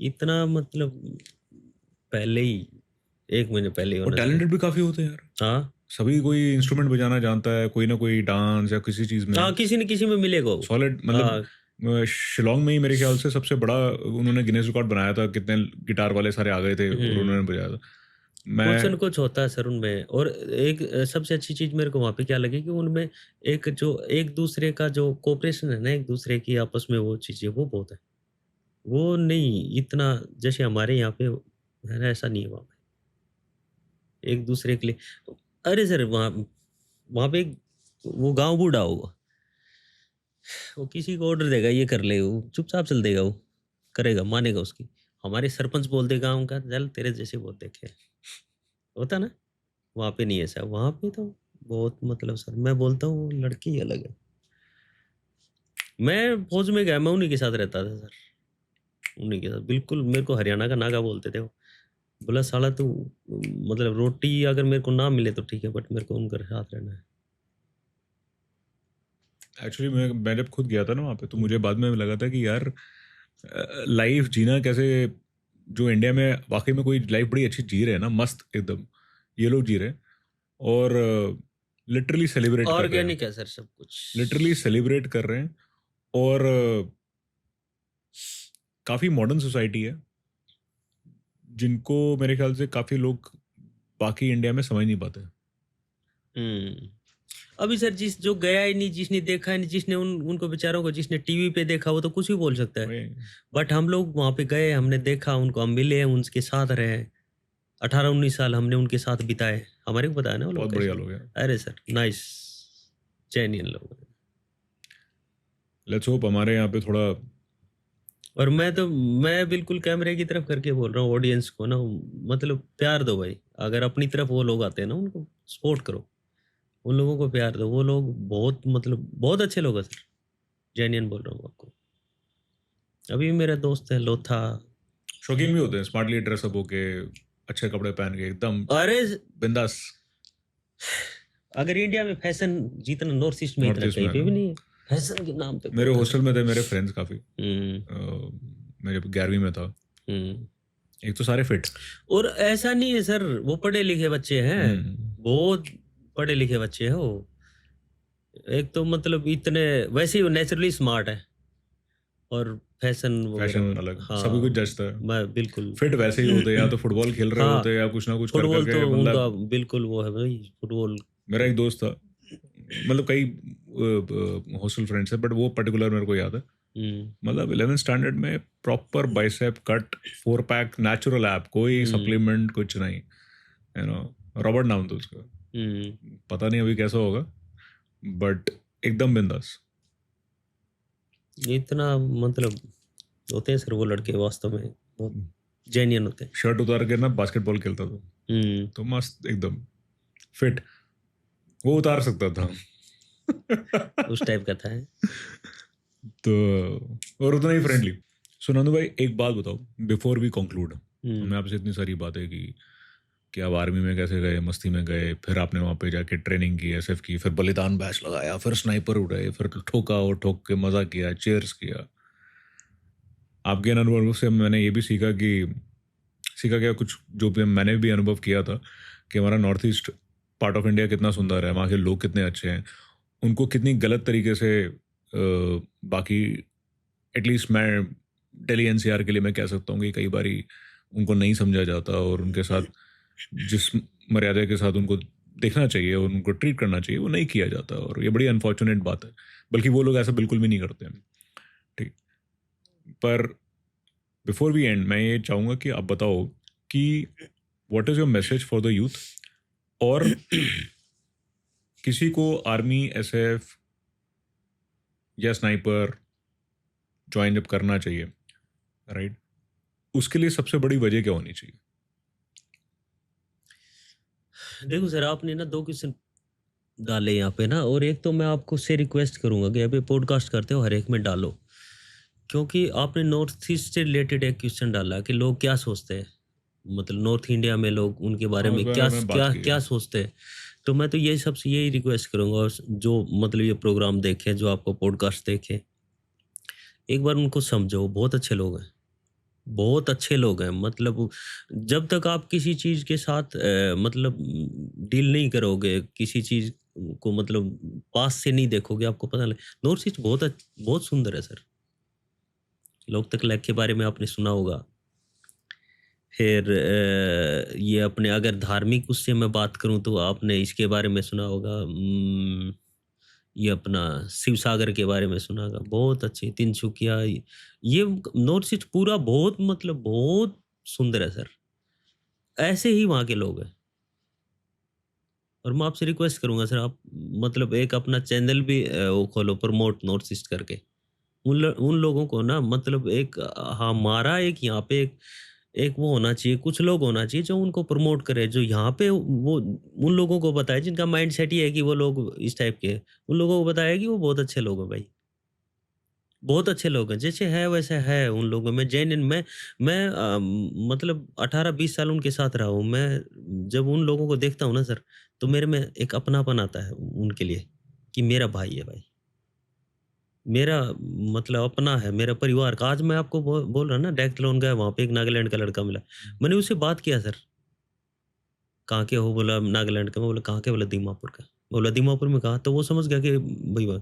S1: इतना मतलब पहले ही, एक महीने पहले ही
S2: और
S1: होना चाहिए।
S2: टैलेंटेड भी काफी होते हैं यार।
S1: हाँ
S2: सभी कोई इंस्ट्रूमेंट बजाना जानता है, कोई ना कोई डांस या किसी चीज में
S1: हाँ, किसी न किसी में मिलेगा वो।
S2: सॉलिड। मतलब
S1: हाँ,
S2: शिलोंग में ही मेरे ख्याल से सबसे बड़ा उन्होंने गिनेस रिकॉर्ड बनाया था, कितने गिटार वाले सारे आ गए थे और उन्होंने बजाया था।
S1: कुछ न
S2: मैं
S1: कुछ होता है सर उनमें। और एक सबसे अच्छी चीज मेरे को वहां पे क्या लगी कि उनमें एक जो एक दूसरे का जो कोऑपरेशन है ना, एक दूसरे की आपस में वो चीजें, वो बहुत है। वो नहीं इतना जैसे हमारे यहाँ पे है ना, ऐसा नहीं है वहाँ पे एक दूसरे के लिए। अरे सर वहाँ वहाँ पे वो गांव बूढ़ा होगा, वो किसी को ऑर्डर देगा ये कर ले, वो चुपचाप चल देगा, वो करेगा, मानेगा उसकी। हमारे सरपंच बोल देगा उनका, चल तेरे जैसे बहुत देखे, होता ना, वहाँ पे नहीं है सर। वहाँ पे तो बहुत मतलब सर, मैं बोलता हूँ लड़की ही अलग है। मैं फौज में गया, मैं उन्हीं के साथ रहता था सर, उन्हीं के साथ बिल्कुल। मेरे को हरियाणा का नागा बोलते थे वो। बोला साला तू मतलब रोटी अगर मेरे को ना मिले तो ठीक है, बट मेरे को उनके साथ रहना है।
S2: एक्चुअली मैं जब खुद गया था ना वहाँ पे, तो मुझे बाद में लगा था कि यार लाइफ जीना कैसे, जो इंडिया में वाकई में कोई लाइफ बड़ी अच्छी जी रहे हैं ना, मस्त एकदम, ये लोग जी रहे हैं और लिटरली सेलिब्रेट कर रहे हैं।
S1: ऑर्गेनिक है सर सब कुछ।
S2: लिटरली सेलिब्रेट कर रहे हैं। और काफ़ी मॉडर्न सोसाइटी है, जिनको मेरे ख्याल से काफ़ी लोग बाकी इंडिया में समझ नहीं पाते।
S1: हम्म। अभी सर जिस जो गया ही नहीं, जिसने देखा ही नहीं, जिसने उनको बेचारों को जिसने टीवी पे देखा, वो तो कुछ भी बोल सकता है।
S2: वही,
S1: बट हम लोग वहां पे गए, हमने देखा उनको, हम मिले, उनके साथ रहे, 18-19 साल हमने उनके साथ बिताए। हमारे को बताया ना वो लोग
S2: बहुत
S1: कैसे
S2: बढ़िया लोग
S1: हैं।
S2: हैं।
S1: अरे सर नाइस, जेन्युइन लोग हैं।
S2: लेट्स होप हमारे यहाँ पे थोड़ा।
S1: और मैं बिल्कुल कैमरे की तरफ करके बोल रहा हूँ ऑडियंस को ना, मतलब प्यार दो भाई। अगर अपनी तरफ वो लोग आते हैं ना, उनको सपोर्ट करो, उन लोगों को प्यार दो। वो लोग बहुत मतलब बहुत अच्छे लोग हैं सर, जेन्युइन बोल रहा हूँ आपको। अभी मेरा दोस्त है लोथा।
S2: शौकीन भी होते हैं, स्मार्टली ड्रेसअप होके, अच्छे कपड़े पहन के एकदम
S1: अरे
S2: बिंदास।
S1: अगर इंडिया में फैशन जितना नॉर्थ ईस्ट में,
S2: नॉर्थ
S1: इतना
S2: ईस्ट
S1: कहीं
S2: में
S1: पे
S2: ना,
S1: भी नहीं है। फैशन के नाम पे
S2: मेरे
S1: बहुत है।
S2: हॉस्टल में थे मेरे फ्रेंड्स काफ़ी।
S1: हम्म।
S2: मैं जब 11वीं में था,
S1: हम्म।
S2: एक तो सारे फिट।
S1: और ऐसा नहीं है सर, वो पढ़े लिखे बच्चे हैं,
S2: हम्म।
S1: बहुत पढ़े लिखे बच्चे हैं वो। एक तो मतलब इतने, वैसे ही वो नेचुरली स्मार्ट है, और फैशन वगैरह
S2: फैशन
S1: में,
S2: अलग, सभी कुछ
S1: हाँ,
S2: जचता है।
S1: मैं बिल्कुल।
S2: फिट वैसे ही होते हैं, या तो फुटबॉल खेल रहे होते हैं
S1: हाँ,
S2: या कुछ ना कुछ कर
S1: फुटबॉल
S2: करके,
S1: तो उनका
S2: मतलब।
S1: बिल्कुल वो है भाई, फुटबॉल।
S2: मेरा एक दोस्त था, मतलब कई हॉस्टल फ्रेंड्स है, बट वो पर्टिकुलर मेरे को याद है।
S1: हम्म।
S2: मतलब 11th स्टैंडर्ड में proper bicep cut, 4 pack natural app, कोई
S1: हम्म।
S2: सप्लीमेंट कुछ नहीं, यू नो। रॉबर्ट नाम था उसका। पता नहीं अभी कैसा होगा, बट एकदम बिंदास।
S1: इतना मतलब होते हैं सर वो लड़के वास्तव में बहुत जेन्युइन होते हैं।
S2: शर्ट उतार के ना बास्केटबॉल खेलता था,
S1: हम्म।
S2: तो मस्त एकदम फिट, वो उतार सकता था।
S1: उस टाइप का था।
S2: तो और उतना ही फ्रेंडली। सो नंदू भाई एक बात बताओ बिफोर वी कंक्लूड। हमने आपसे इतनी सारी बातें की कि आप आर्मी में कैसे गए, मस्ती में गए, फिर आपने वहाँ पे जाके ट्रेनिंग की, एसएफ की, फिर बलिदान बैच लगाया, फिर स्नाइपर उड़ाए, फिर ठोका और ठोक के मजा किया, चेयर्स किया। आपके इन अनुभव से मैंने ये भी सीखा कि सीखा क्या, कुछ जो भी मैंने भी अनुभव किया था कि हमारा north east part of India कितना सुंदर है, वहाँ के लोग कितने अच्छे हैं, उनको कितनी गलत तरीके से बाकी एटलीस्ट मैं दिल्ली एनसीआर के लिए मैं कह सकता हूँ कि कई बारी उनको नहीं समझा जाता, और उनके साथ जिस मर्यादा के साथ उनको देखना चाहिए और उनको ट्रीट करना चाहिए वो नहीं किया जाता, और ये बड़ी अनफॉर्चुनेट बात है। बल्कि वो लोग ऐसा बिल्कुल भी नहीं करते हैं, ठीक। पर बिफोर वी एंड मैं ये चाहूँगा कि आप बताओ कि what is your message for the youth, और किसी को आर्मी, एसएफ या स्नाइपर ज्वाइन जब करना चाहिए, राइट, उसके लिए सबसे बड़ी वजह क्या होनी चाहिए?
S1: देखो सर, आपने ना 2 क्वेश्चन डाले यहाँ पे ना, और एक तो मैं आपको से रिक्वेस्ट करूंगा कि अभी पॉडकास्ट करते हो हर एक में डालो, क्योंकि आपने नॉर्थ ईस्ट से रिलेटेड एक क्वेश्चन डाला कि लोग क्या सोचते हैं, मतलब नॉर्थ इंडिया में लोग उनके बारे में क्या
S2: मैं बात
S1: क्या
S2: की
S1: क्या
S2: है।
S1: सोचते हैं। तो मैं तो यही सबसे यही रिक्वेस्ट करूंगा, और जो मतलब ये प्रोग्राम देखे, जो आपको पॉडकास्ट देखे, एक बार उनको समझो। बहुत अच्छे लोग हैं, बहुत अच्छे लोग हैं। मतलब जब तक आप किसी चीज़ के साथ मतलब डील नहीं करोगे, किसी चीज़ को मतलब पास से नहीं देखोगे, आपको पता लगे। नॉर्थ ईस्ट बहुत सुंदर है सर। लोकतक लेक के बारे में आपने सुना होगा। फिर ये अपने अगर धार्मिक उससे मैं बात करूं तो आपने इसके बारे में सुना होगा, ये अपना शिव सागर के बारे में सुना होगा। बहुत अच्छे तिनसुकिया, ये नॉर्थ ईस्ट पूरा बहुत मतलब बहुत सुंदर है सर। ऐसे ही वहाँ के लोग हैं। और मैं आपसे रिक्वेस्ट करूंगा सर, आप मतलब एक अपना चैनल भी वो खोलो, प्रमोट नॉर्थ ईस्ट करके। उन लोगों को ना मतलब एक हमारा एक यहाँ पे एक वो होना चाहिए, कुछ लोग होना चाहिए जो उनको प्रमोट करे, जो यहाँ पे वो उन लोगों को बताए जिनका माइंड सेट ही है कि वो लोग इस टाइप के हैं। उन लोगों को बताया कि वो बहुत अच्छे लोग हैं भाई, बहुत अच्छे लोग हैं, जैसे है वैसे है उन लोगों में। जैन मैं मतलब 18-20 साल उनके साथ रहा हूँ मैं। जब उन लोगों को देखता हूँ ना सर, तो मेरे में एक अपनापन आता है उनके लिए, कि मेरा भाई है भाई, मेरा मतलब अपना है, मेरा परिवार का। आज मैं आपको बोल रहा ना, डेक्थलॉन गया, वहाँ पे एक नागालैंड का लड़का मिला। मैंने उससे बात किया, सर कहाँ के हो, बोला नागालैंड का। मैं बोला कहाँ के, बोला दीमापुर का। बोला दीमापुर में कहा, तो वो समझ गया कि भाई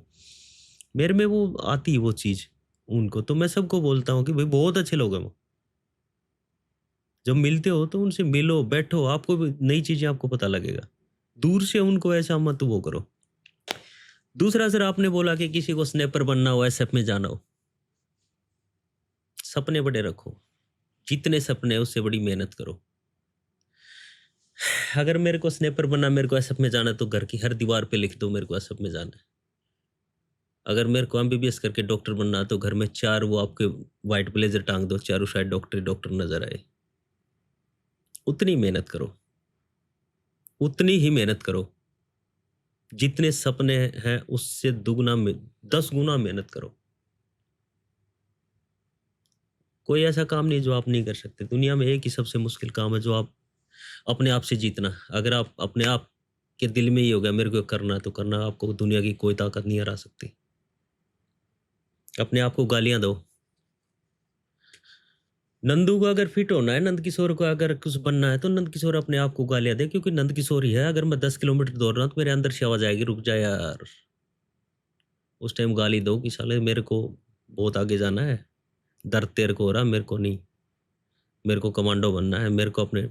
S1: मेरे में वो आती है वो चीज़ उनको। तो मैं सबको बोलता हूँ कि भाई बहुत अच्छे लोग हैं वो। जब मिलते हो तो उनसे मिलो, बैठो, आपको भी नई चीज़ें आपको पता लगेगा। दूर से उनको ऐसा मत वो करो। दूसरा सर, आपने बोला कि किसी को स्नैपर बनना हो, एसएफ में जाना हो, सपने बड़े रखो। जितने सपने हैं उससे बड़ी मेहनत करो। अगर मेरे को स्नैपर बनना, मेरे को एसएफ में जाना है, तो घर की हर दीवार पे लिख दो मेरे को एसएफ में जाना है। अगर मेरे को एमबीबीएस करके डॉक्टर बनना है, तो घर में 4 वो आपके व्हाइट ब्लेजर टांग दो, चारों साइड डॉक्टर डॉक्टर नजर आए। उतनी मेहनत करो, उतनी ही मेहनत करो। जितने सपने हैं उससे दुगना में 10 गुना मेहनत करो। कोई ऐसा काम नहीं जो आप नहीं कर सकते। दुनिया में एक ही सबसे मुश्किल काम है, जो आप अपने आप से जीतना। अगर आप अपने आप के दिल में ही हो गया मेरे को करना है, तो करना। आपको दुनिया की कोई ताकत नहीं हरा सकती। अपने आप को गालियां दो। नंदू को अगर फिट होना है, नंद किशोर को अगर कुछ बनना है, तो नंद किशोर अपने आप को गालियां दे, क्योंकि नंद किशोर ही है। अगर मैं 10 किलोमीटर दौड़ रहा हूँ तो मेरे अंदर से आवाज आएगी, रुक जा यार। उस टाइम गाली दो कि साले मेरे को बहुत आगे जाना है, दर्द तेरे को हो रहा, मेरे को नहीं। मेरे को कमांडो बनना है, मेरे को अपने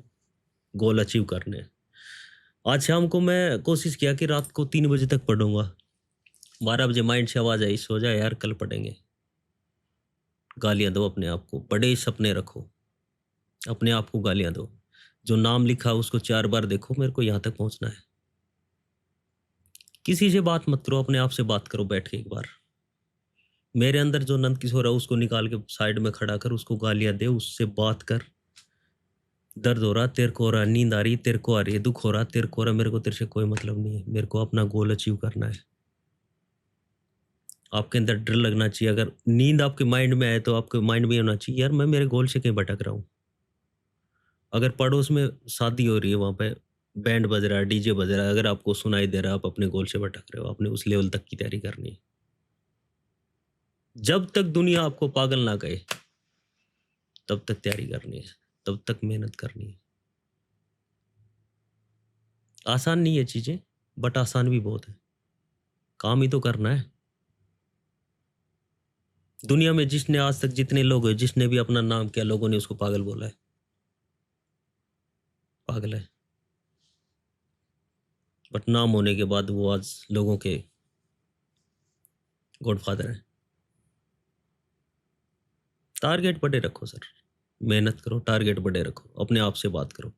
S1: गोल अचीव करने हैं। आज शाम को मैं कोशिश किया कि रात को 3 बजे तक पढ़ूंगा। 12 बजे माइंड से आवाज आई, सो जा यार, कल पढ़ेंगे। गालियां दो अपने आप को, बड़े सपने रखो, अपने आप को गालियां दो। जो नाम लिखा उसको 4 बार देखो, मेरे को यहाँ तक पहुंचना है। किसी से बात मत करो, अपने आप से बात करो बैठ के एक बार। मेरे अंदर जो नंद किशोर है उसको निकाल के साइड में खड़ा कर, उसको गालियां दे, उससे बात कर। दर्द हो रहा तेरे को, हो रहा नींद आ रही तेरे को, आ रही है दुख हो रहा तेरे को, हो रहा मेरे को तेरे से कोई मतलब नहीं है। मेरे को अपना गोल अचीव करना है। आपके अंदर डर लगना चाहिए। अगर नींद आपके माइंड में आए तो आपके माइंड में होना चाहिए यार मैं मेरे गोल से कहीं भटक रहा हूँ। अगर पड़ोस में शादी हो रही है, वहां पे बैंड बज रहा है, डीजे बज रहा है, अगर आपको सुनाई दे रहा है, आप अपने गोल से भटक रहे हो। आपने उस लेवल तक की तैयारी करनी है। जब तक दुनिया आपको पागल ना कहे तब तक तैयारी करनी है, तब तक मेहनत करनी है। आसान नहीं है चीजें, बट आसान भी बहुत है। काम ही तो करना है। दुनिया में जिसने आज तक जितने लोग हैं, जिसने भी अपना नाम किया, लोगों ने उसको पागल बोला है। पागल है। बट नाम होने के बाद वो आज लोगों के गॉडफादर है। टारगेट बड़े रखो सर, मेहनत करो, टारगेट बड़े रखो, अपने आप से बात करो।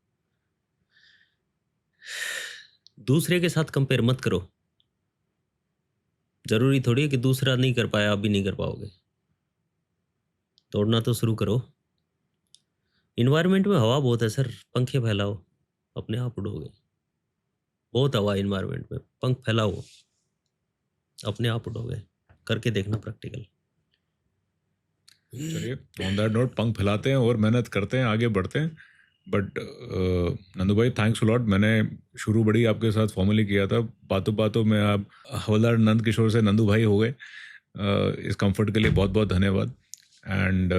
S1: दूसरे के साथ कंपेयर मत करो। जरूरी थोड़ी है कि दूसरा नहीं कर पाया आप भी नहीं कर पाओगे। दौड़ना तो शुरू करो। इन्वायरमेंट में हवा बहुत है सर, पंखे फैलाओ, अपने आप उड़ोगे। बहुत हवा है इन्वायरमेंट में, पंख फैलाओ, अपने आप उड़ोगे। करके देखना प्रैक्टिकल।
S2: चलिए, ऑन दैट नोट पंख फैलाते हैं और मेहनत करते हैं, आगे बढ़ते हैं। बट नंदू भाई, थैंक्स अ लॉट। मैंने शुरू बड़ी आपके साथ फॉर्मली किया था, बातों बातों में आप हवलदार नंद किशोर से नंदू भाई हो गए। इस कंफर्ट के लिए बहुत बहुत धन्यवाद। एंड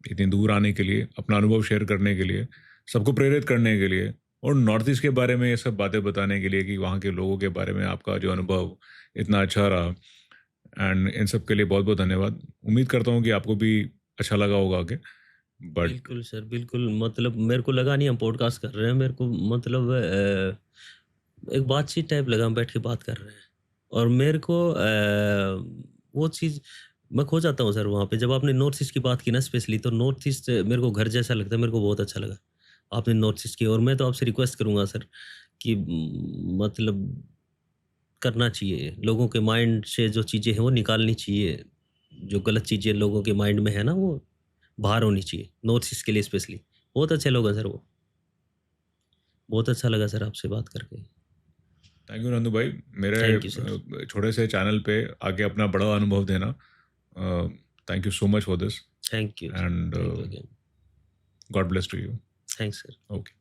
S2: इतनी दूर आने के लिए, अपना अनुभव शेयर करने के लिए, सबको प्रेरित करने के लिए, और नॉर्थ ईस्ट के बारे में ये सब बातें बताने के लिए कि वहाँ के लोगों के बारे में आपका जो अनुभव इतना अच्छा रहा। एंड इन सब के लिए बहुत बहुत धन्यवाद। उम्मीद करता हूँ कि आपको भी अच्छा लगा होगा आगे। बट
S1: बिल्कुल सर, बिल्कुल। मतलब मेरे को लगा नहीं हम पॉडकास्ट कर रहे हैं। मेरे को मतलब एक बातचीत टाइप लगा, हम बैठ के बात कर रहे हैं। और मेरे को वो चीज़ मैं खो जाता हूँ सर वहाँ पे। जब आपने नॉर्थ ईस्ट की बात की ना स्पेशली, तो नॉर्थ ईस्ट मेरे को घर जैसा लगता है। मेरे को बहुत अच्छा लगा आपने नॉर्थ ईस्ट की। और मैं तो आपसे रिक्वेस्ट करूँगा सर कि मतलब करना चाहिए। लोगों के माइंड से जो चीज़ें हैं वो निकालनी चाहिए। जो गलत चीज़ें लोगों के माइंड में है ना, वो बाहर होनी चाहिए। नॉर्थ ईस्ट के लिए स्पेशली बहुत अच्छे लोग हैं सर वो। बहुत अच्छा लगा सर आपसे बात करके।
S2: थैंक यू नंदू भाई, मेरे
S1: थैंक यू सर।
S2: छोटे से चैनल पे आके अपना बड़ा अनुभव देना। Thank you so much for this.
S1: Thank you sir.
S2: And
S1: thank you again.
S2: God bless to you.
S1: Thanks sir.
S2: Okay.